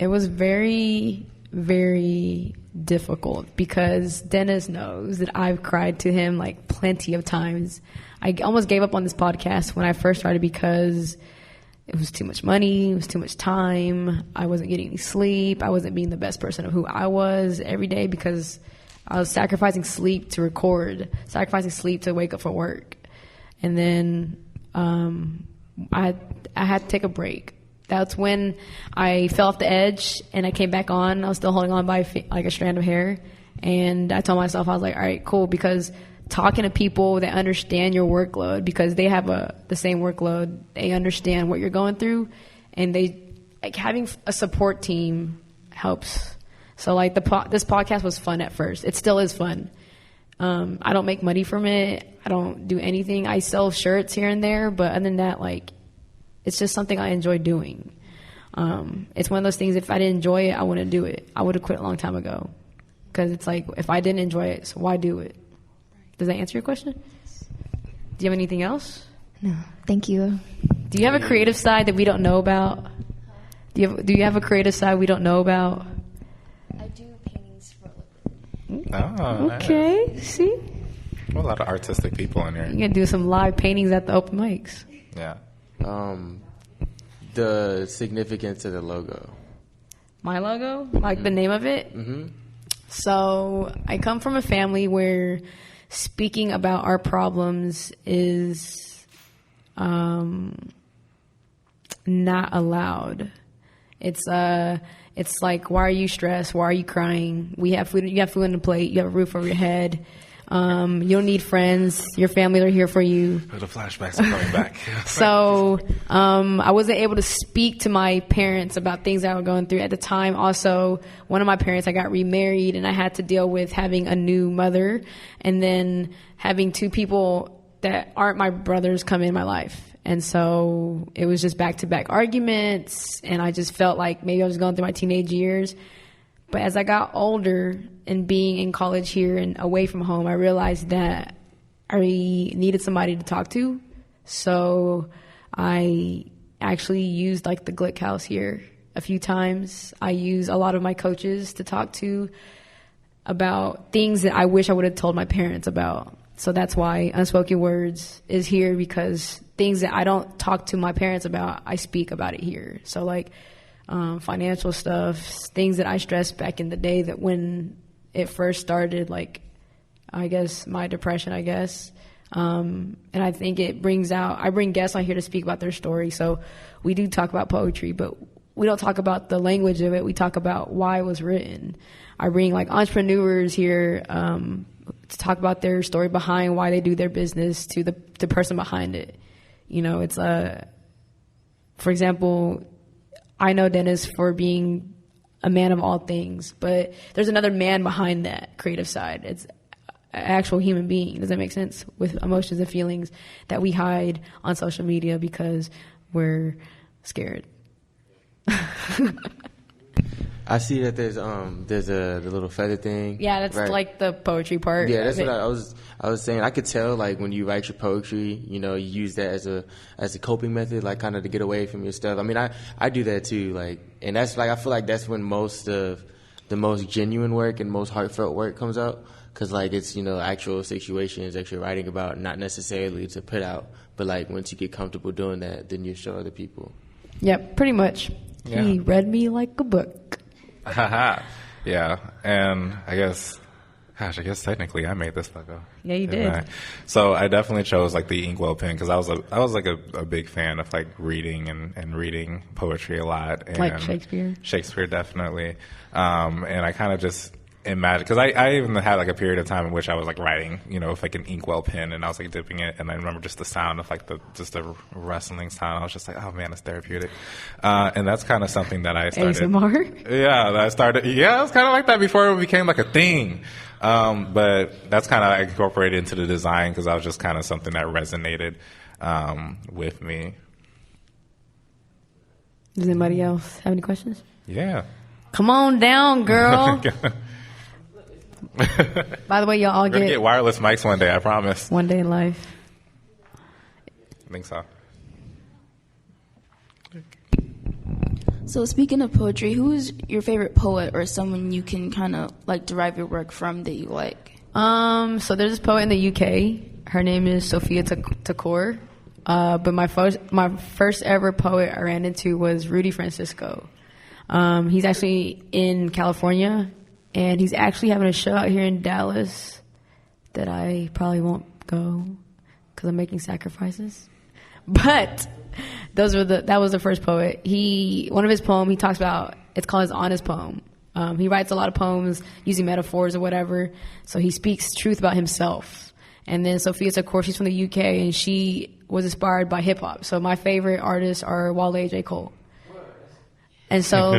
It was very, very difficult because Dennis knows that I've cried to him like plenty of times. I almost gave up on this podcast when I first started because it was too much money, it was too much time, I wasn't getting any sleep, I wasn't being the best person of who I was every day because I was sacrificing sleep to record, sacrificing sleep to wake up for work. And then I had to take a break. That's when I fell off the edge and I came back on. I was still holding on by like a strand of hair. And I told myself, I was like, all right, cool. Because talking to people that understand your workload, because they have the same workload, they understand what you're going through. And having a support team helps. So like this podcast was fun at first. It still is fun. I don't make money from it. I don't do anything. I sell shirts here and there. But other than that, like, it's just something I enjoy doing. It's one of those things, if I didn't enjoy it, I wouldn't do it. I would have quit a long time ago. Because it's like, if I didn't enjoy it, so why do it? Does that answer your question? Do you have anything else? No, thank you. Do you have a creative side that we don't know about? Do you have a creative side we don't know about? I do paintings for a living. Oh, okay. Nice. See? Well, a lot of artistic people in here. You're going to do some live paintings at the open mics. Yeah. The significance of the logo. My logo? Like the name of it? Mm-hmm. So I come from a family where speaking about our problems is not allowed. It's like, why are you stressed? Why are you crying? You have food on the plate. You have a roof over your head. You don't need friends. Your family are here for you. The flashbacks are coming back. So I wasn't able to speak to my parents about things that I was going through at the time. Also, one of my parents, I got remarried, and I had to deal with having a new mother and then having two people that aren't my brothers come in my life. And so it was just back-to-back arguments, and I just felt like maybe I was going through my teenage years. But as I got older and being in college here and away from home, I realized that I needed somebody to talk to. So I actually used like the Glick House here a few times. I use a lot of my coaches to talk to about things that I wish I would have told my parents about. So that's why Unspoken Words is here, because things that I don't talk to my parents about, I speak about it here. So like financial stuff, things that I stressed back in the day that when it first started, like I guess my depression, I guess. And I think I bring guests on here to speak about their story. So we do talk about poetry, but we don't talk about the language of it. We talk about why it was written. I bring like entrepreneurs here to talk about their story behind why they do their business to the person behind it. You know, it's for example, I know Dennis for being a man of all things, but there's another man behind that creative side. It's an actual human being. Does that make sense? With emotions and feelings that we hide on social media because we're scared. I see that there's the little feather thing. Yeah, that's right? like the poetry part. Yeah, that's what I was saying. I could tell, like, when you write your poetry, you know, you use that as a coping method, like kind of to get away from your stuff. I mean, I do that too, like, and that's like I feel like that's when most of the most genuine work and most heartfelt work comes out, because like it's, you know, actual situations that you're writing about, not necessarily to put out, but like once you get comfortable doing that, then you show other people. Yep, pretty much. Yeah. He read me like a book. Yeah, and I guess technically I made this logo. Yeah, you did. So I definitely chose like the inkwell pen because I was like a big fan of like reading and reading poetry a lot. And like Shakespeare? Shakespeare, definitely. And I kind of just imagine, because I even had like a period of time in which I was like writing, you know, with like an inkwell pen, and I was like dipping it, and I remember just the sound of like the rustling sound. I was just like, oh man, it's therapeutic. And that's kind of something that I started. ASMR? Yeah, that I started. Yeah, it was kind of like that before it became like a thing. But that's kind of incorporated into the design because I was just kind of something that resonated with me. Does anybody else have any questions? Yeah. Come on down, girl. By the way, y'all all get wireless mics one day, I promise. One day in life. I think so. So speaking of poetry, who is your favorite poet or someone you can kind of like derive your work from that you like? So there's this poet in the UK. Her name is Sophia Takor. But my first ever poet I ran into was Rudy Francisco. He's actually in California, and he's actually having a show out here in Dallas that I probably won't go because I'm making sacrifices. But that was the first poet. One of his poems he talks about, it's called his honest poem. He writes a lot of poems using metaphors or whatever, so he speaks truth about himself. And then Sophia Takor, she's from the UK, and she was inspired by hip hop. So my favorite artists are Wale, J. Cole. And so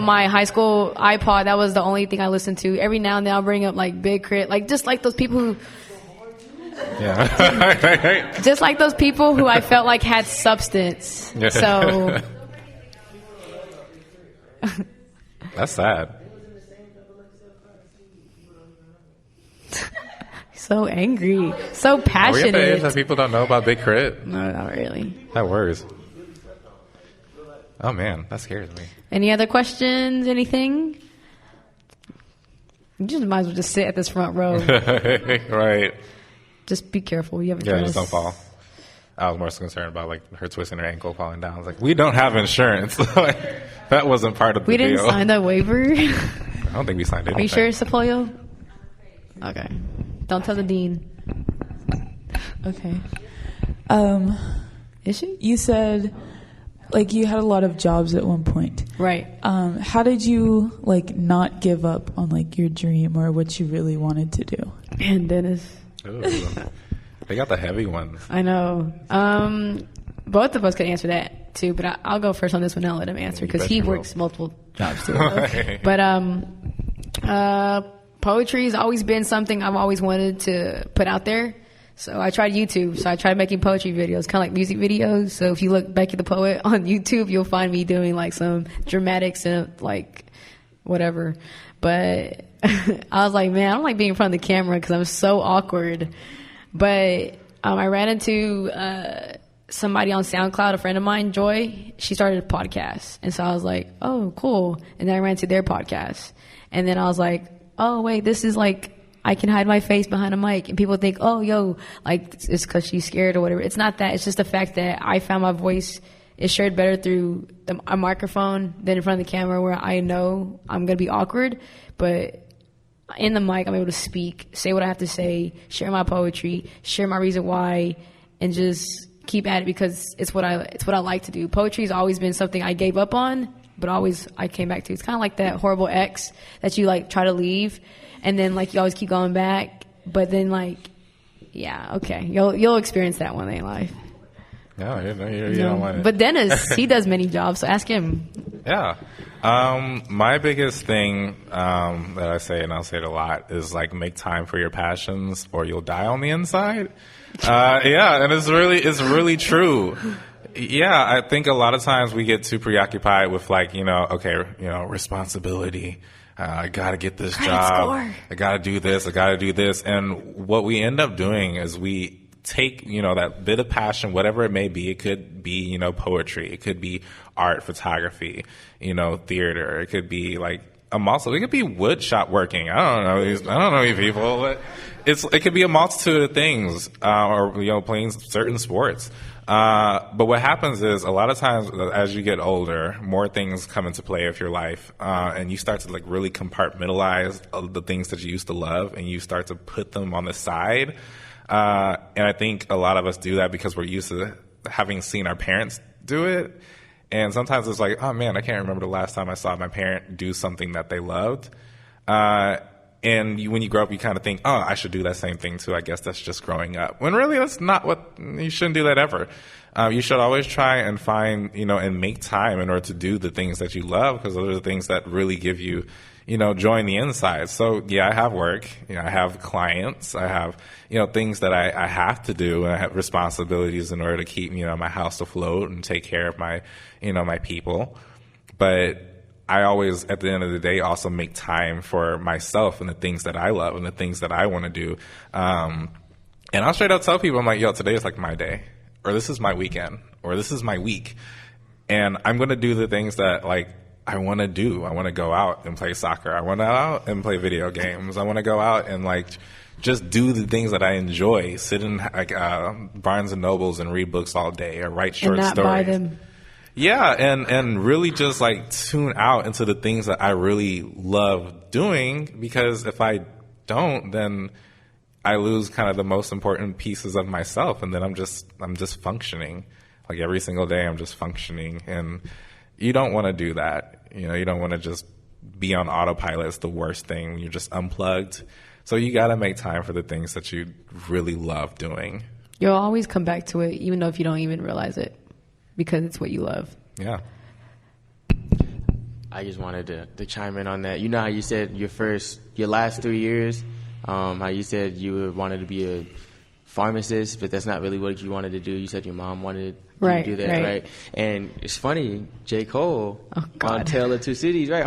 my high school iPod, that was the only thing I listened to. Every now and then I'll bring up like Big Crit, like just like those people who, just like those people who I felt like had substance. So that's sad. So angry, so passionate. Are we at the age that people don't know about Big Crit? No, not really. That worries. Oh man, that scares me. Any other questions? Anything? You just might as well just sit at this front row. Right. Just be careful. You have a dress. Just don't fall. I was more concerned about like her twisting her ankle, falling down. I was like, we don't have insurance. That wasn't part of the deal. We didn't sign that waiver. I don't think we signed anything. Are you sure, Sapolio? Okay. Don't tell the dean. Okay. Is she? You said like you had a lot of jobs at one point. Right. How did you like not give up on like your dream or what you really wanted to do? Man, Dennis. Ooh, they got the heavy ones. I know. Both of us could answer that too, but I'll go first on this one and I'll let him answer because he works multiple jobs too. Right. But poetry's always been something I've always wanted to put out there. So I tried YouTube. So I tried making poetry videos, kind of like music videos. So if you look Becky the Poet on YouTube, you'll find me doing like some dramatics and like whatever. But I was like, man, I don't like being in front of the camera because I'm so awkward. But I ran into somebody on SoundCloud, a friend of mine, Joy. She started a podcast. And so I was like, oh, cool. And then I ran into their podcast. And then I was like, oh, wait, this is like, I can hide my face behind a mic, and people think, oh, yo, like, it's because she's scared or whatever. It's not that. It's just the fact that I found my voice is shared better through a microphone than in front of the camera where I know I'm going to be awkward. But in the mic, I'm able to speak, say what I have to say, share my poetry, share my reason why, and just keep at it because it's what I like to do. Poetry's always been something I gave up on, but always I came back to. It's kind of like that horrible ex that you like try to leave, and then like you always keep going back, but then like, yeah, okay, you'll experience that one day in life. No, you don't want it. But Dennis, he does many jobs, so ask him. Yeah. My biggest thing that I say, and I'll say it a lot, is like make time for your passions or you'll die on the inside. Yeah, and it's really true. Yeah, I think a lot of times we get too preoccupied with like, responsibility. I gotta get this job. I gotta do this. And what we end up doing is we take, that bit of passion, whatever it may be. It could be, poetry. It could be art, photography, theater. It could be like a muscle. It could be wood shop working. I don't know these people, but it could be a multitude of things, or, playing certain sports. But what happens is a lot of times as you get older, more things come into play of your life, and you start to like really compartmentalize the things that you used to love, and you start to put them on the side. And I think a lot of us do that because we're used to having seen our parents do it. And sometimes it's like, oh man, I can't remember the last time I saw my parent do something that they loved. And when you grow up, you kind of think, oh, I should do that same thing too. I guess that's just growing up. When really that's not you shouldn't do that ever. You should always try and find, and make time in order to do the things that you love, because those are the things that really give you, joy on the inside. So yeah, I have work, I have clients, I have, things that I have to do, and I have responsibilities in order to keep, my house afloat and take care of my, my people. But I always, at the end of the day, also make time for myself and the things that I love and the things that I want to do. And I'll straight up tell people, I'm like, yo, today is like my day, or this is my weekend, or this is my week. And I'm going to do the things that like I want to do. I want to go out and play soccer. I want to go out and play video games. I want to go out and like just do the things that I enjoy. Sit in like Barnes and Nobles and read books all day, or write short stories. And not buy them. Yeah, and really just like tune out into the things that I really love doing, because if I don't, then I lose kind of the most important pieces of myself, and then I'm just functioning. Like every single day I'm just functioning, and you don't want to do that. You don't want to just be on autopilot. It's the worst thing. You're just unplugged. So you got to make time for the things that you really love doing. You'll always come back to it, even though if you don't even realize it, because it's what you love. Yeah. I just wanted to chime in on that. You know how you said your last 3 years, how you said you wanted to be a pharmacist, but that's not really what you wanted to do. You said your mom wanted you to do that, right? And it's funny, J. Cole on Tale of Two Cities, right?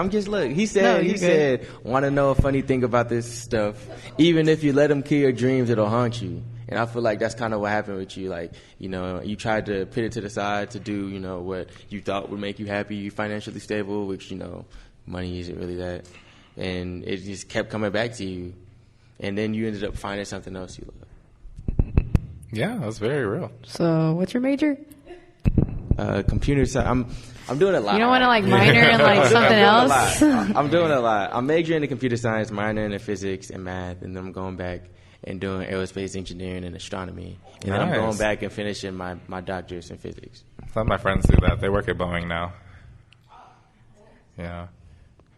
He said, want to know a funny thing about this stuff? Even if you let them kill your dreams, it'll haunt you. And I feel like that's kind of what happened with you. Like, you tried to put it to the side to do, what you thought would make you happy, you financially stable, which, money isn't really that. And it just kept coming back to you. And then you ended up finding something else you love. Yeah, that's very real. So what's your major? Computer science. I'm doing a lot. You don't want to minor in something else? I'm doing a lot. I'm majoring in computer science, minoring in physics and math, and then I'm going back and doing aerospace engineering and astronomy. And then I'm going back and finishing my doctorates in physics. Some of my friends do that. They work at Boeing now. Yeah.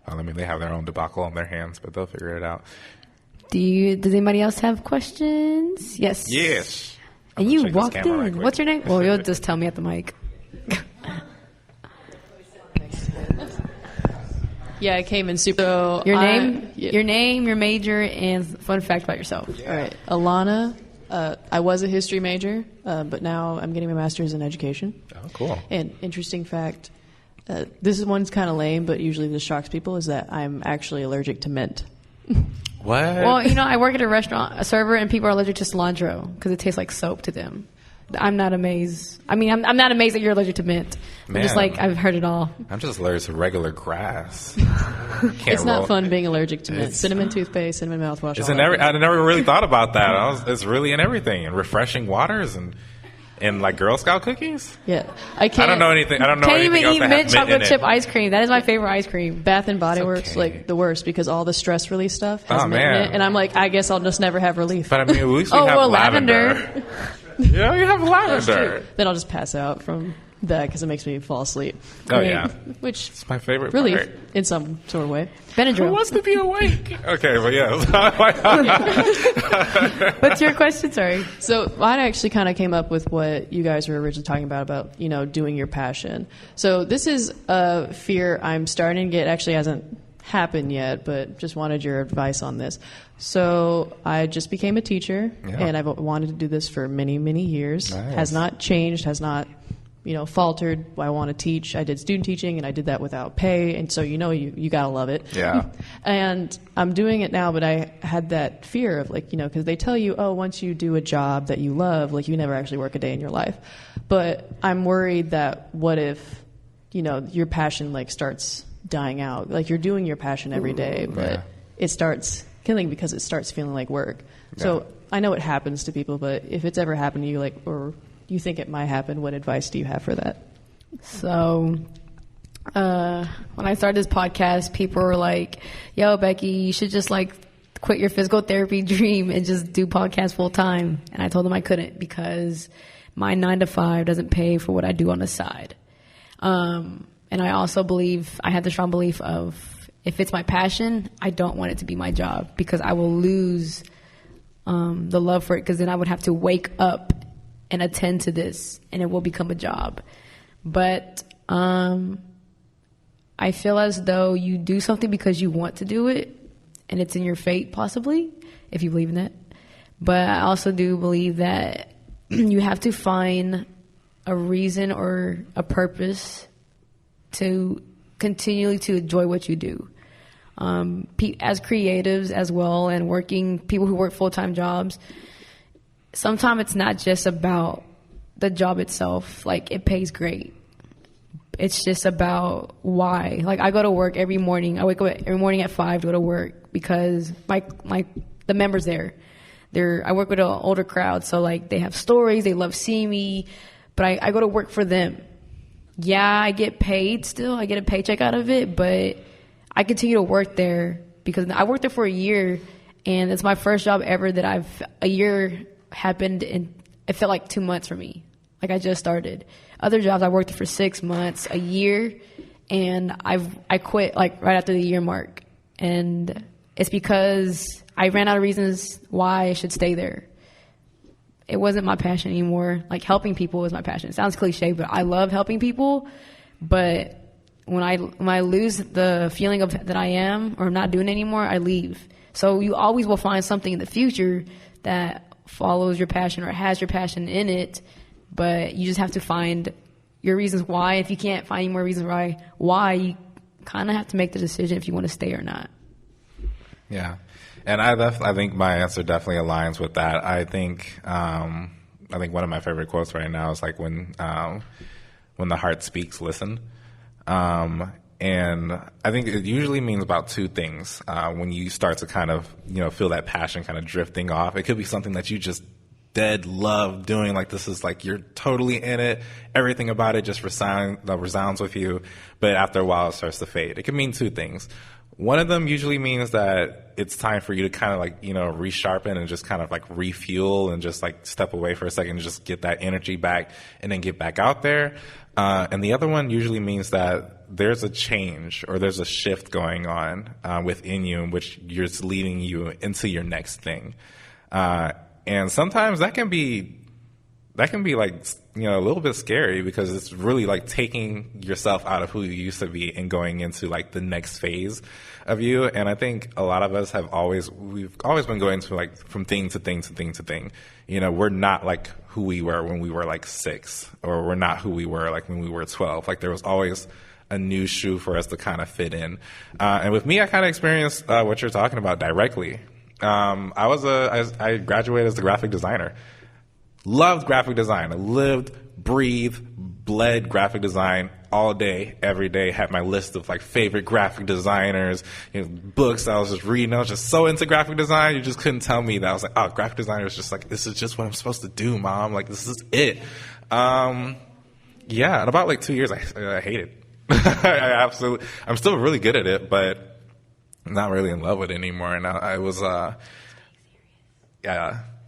Well, they have their own debacle on their hands, but they'll figure it out. Does anybody else have questions? Yes. Yes. And you walked in. Right, what's your name? Well, you'll just tell me at the mic. Yeah, I came in super. Your name, your major, and fun fact about yourself. All right, Alana. I was a history major, but now I'm getting my master's in education. Oh, cool. And interesting fact, this one's kind of lame, but usually this shocks people, is that I'm actually allergic to mint. What? Well, I work at a restaurant, a server, and people are allergic to cilantro because it tastes like soap to them. I'm not amazed. I mean, I'm not amazed that you're allergic to mint. I'm just I've heard it all. I'm just allergic to regular grass. It's not fun being allergic to mint. Cinnamon toothpaste, cinnamon mouthwash. It's I never really thought about that. It's really in everything. And refreshing waters and like Girl Scout cookies. Yeah, I don't know anything. I don't know anything else that has mint in it. Can't even eat mint chocolate chip ice cream. That is my favorite ice cream. Bath and Body Works, the worst, because all the stress relief stuff has mint in it, and I'm like, I guess I'll just never have relief. But I mean, at least we have lavender. Yeah, you have That's lavender. true. Then I'll just pass out from that because it makes me fall asleep. Oh, yeah. Which It's my favorite relief part. in some sort of way. Who Benadryl. wants to be awake? Okay, but yeah. What's your question? Sorry. So mine actually kind of came up with what you guys were originally talking about, doing your passion. So this is a fear I'm starting to get. Actually hasn't happened yet, but just wanted your advice on this. So I just became a teacher, and I've wanted to do this for many, many years. Nice. Has not changed, has not, faltered. I want to teach. I did student teaching, and I did that without pay, and so you gotta love it. Yeah. And I'm doing it now, but I had that fear of because they tell you, oh, once you do a job that you love, you never actually work a day in your life. But I'm worried that what if, your passion starts dying out? You're doing your passion every day, but it starts killing because it starts feeling like work. Yeah. So I know it happens to people, but if it's ever happened to you, or you think it might happen, what advice do you have for that? So, when I started this podcast, people were like, yo, Becky, you should just quit your physical therapy dream and just do podcasts full time. And I told them I couldn't because my 9 to 5 doesn't pay for what I do on the side. And I also I had the strong belief of, if it's my passion, I don't want it to be my job because I will lose the love for it, because then I would have to wake up and attend to this and it will become a job. But I feel as though you do something because you want to do it and it's in your fate, possibly, if you believe in it. But I also do believe that you have to find a reason or a purpose to continually to enjoy what you do. As creatives as well, and people who work full-time jobs, sometimes it's not just about the job itself. It pays great. It's just about why. I go to work every morning. I wake up every morning at 5 to go to work because the members there. I work with an older crowd, so they have stories. They love seeing me, but I go to work for them. Yeah, I get paid still. I get a paycheck out of it, but I continue to work there because I worked there for a year, and it's my first job ever that a year happened, and it felt like 2 months for me. I just started. Other jobs I worked for 6 months, a year, and I quit right after the year mark. And it's because I ran out of reasons why I should stay there. It wasn't my passion anymore. Helping people is my passion. It sounds cliche, but I love helping people. But when I lose the feeling of that I am or I'm not doing it anymore, I leave. So you always will find something in the future that follows your passion or has your passion in it, but you just have to find your reasons why. If you can't find any more reasons why, you kind of have to make the decision if you want to stay or not. Yeah. And I think my answer definitely aligns with that. I think one of my favorite quotes right now is when the heart speaks, listen. And I think it usually means about two things. When you start to kind of, feel that passion kind of drifting off, it could be something that you just dead love doing. This is you're totally in it. Everything about it just resounds with you. But after a while, it starts to fade. It can mean two things. One of them usually means that it's time for you to kind of resharpen and just kind of refuel and just step away for a second and just get that energy back and then get back out there. And the other one usually means that there's a change or there's a shift going on within you in which it's leading you into your next thing. And sometimes that can be a little bit scary because it's really taking yourself out of who you used to be and going into the next phase of you. And I think a lot of us we've always been going to from thing to thing to thing to thing. We're not who we were when we were 6, or we're not who we were when we were 12. There was always a new shoe for us to kind of fit in. And with me, I kind of experienced what you're talking about directly. I graduated as a graphic designer. Loved graphic design. I lived, breathed, bled graphic design all day, every day. Had my list of favorite graphic designers, books I was just reading. I was just so into graphic design. You just couldn't tell me that. I was graphic designer is just this is just what I'm supposed to do, Mom. This is it. Yeah. In about 2 years, I hate it. I'm still really good at it, but I'm not really in love with it anymore. And I was,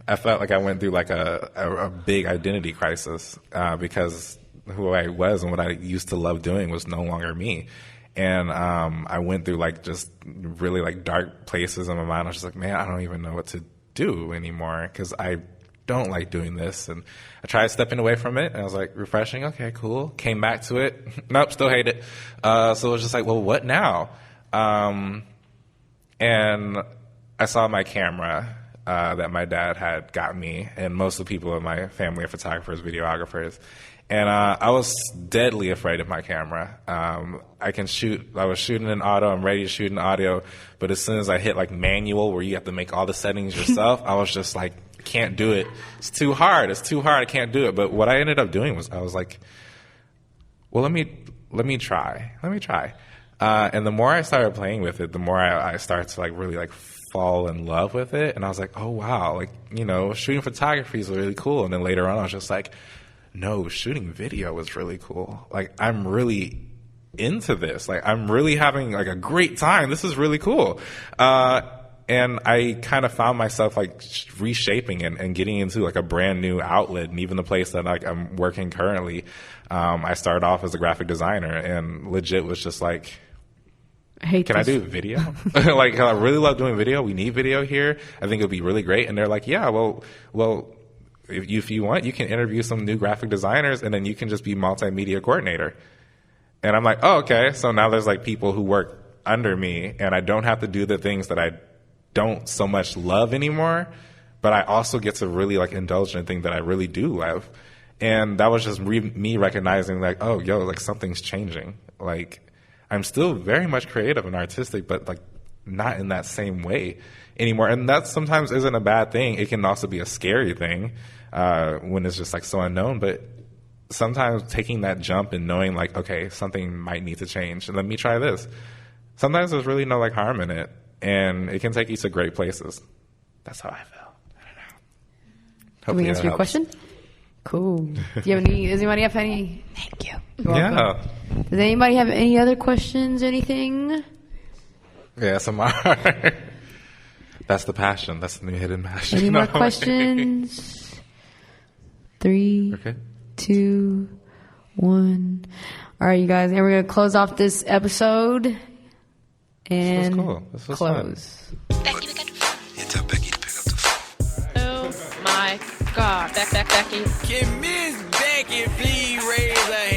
I felt like I went through like a big identity crisis because who I was and what I used to love doing was no longer me. And I went through like just really like dark places in my mind. I was just like, man, I don't even know what to do anymore because I don't like doing this. And I tried stepping away from it, and I was like, refreshing, okay, cool. Came back to it. Nope, still hate it. So it was just like, well, what now? And I saw my camera that my dad had got me, and most of the people in my family are photographers, videographers. And I was deadly afraid of my camera. I can shoot. I was shooting in auto. I'm ready to shoot in audio. But as soon as I hit like manual, where you have to make all the settings yourself, I was just like, can't do it. It's too hard. I can't do it. But what I ended up doing was I was like, well, let me try. And the more I started playing with it, the more I started to like really like fall in love with it. And I was like, oh wow, like, you know, shooting photography is really cool. And then later on, I was just like, no, shooting video is really cool. Like, I'm really into this. Like, I'm really having like a great time. This is really cool. And I kind of found myself like reshaping and getting into like a brand new outlet. And even the place that like I'm working currently, I started off as a graphic designer and legit was just like, can I do video? Like, I really love doing video. We need video here. I think it would be really great. And they're like, yeah, well, if you want, you can interview some new graphic designers and then you can just be multimedia coordinator. And I'm like, oh, okay. So now there's like people who work under me and I don't have to do the things that I don't so much love anymore, but I also get to really like indulge in a thing that I really do love. And that was just me recognizing like, oh, yo, like something's changing. Like, I'm still very much creative and artistic, but like not in that same way anymore. And that sometimes isn't a bad thing. It can also be a scary thing when it's just like so unknown. But sometimes taking that jump and knowing like, okay, something might need to change and let me try this. Sometimes there's really no like harm in it. And it can take you to great places. That's how I feel. I don't know. Can we answer your question? Cool. Does anybody have any? Thank you. Yeah. Does anybody have any other questions? Anything? Yeah, ASMR. That's the passion. That's the new hidden passion. Any more questions? 3, 2, 1. All right, you guys. And we're going to close off this episode. And this was close. Fun. Becky, we got the phone. Yeah, tell Becky to pick up the phone. Oh my God, Becky. Can Miss Becky please raise her hand?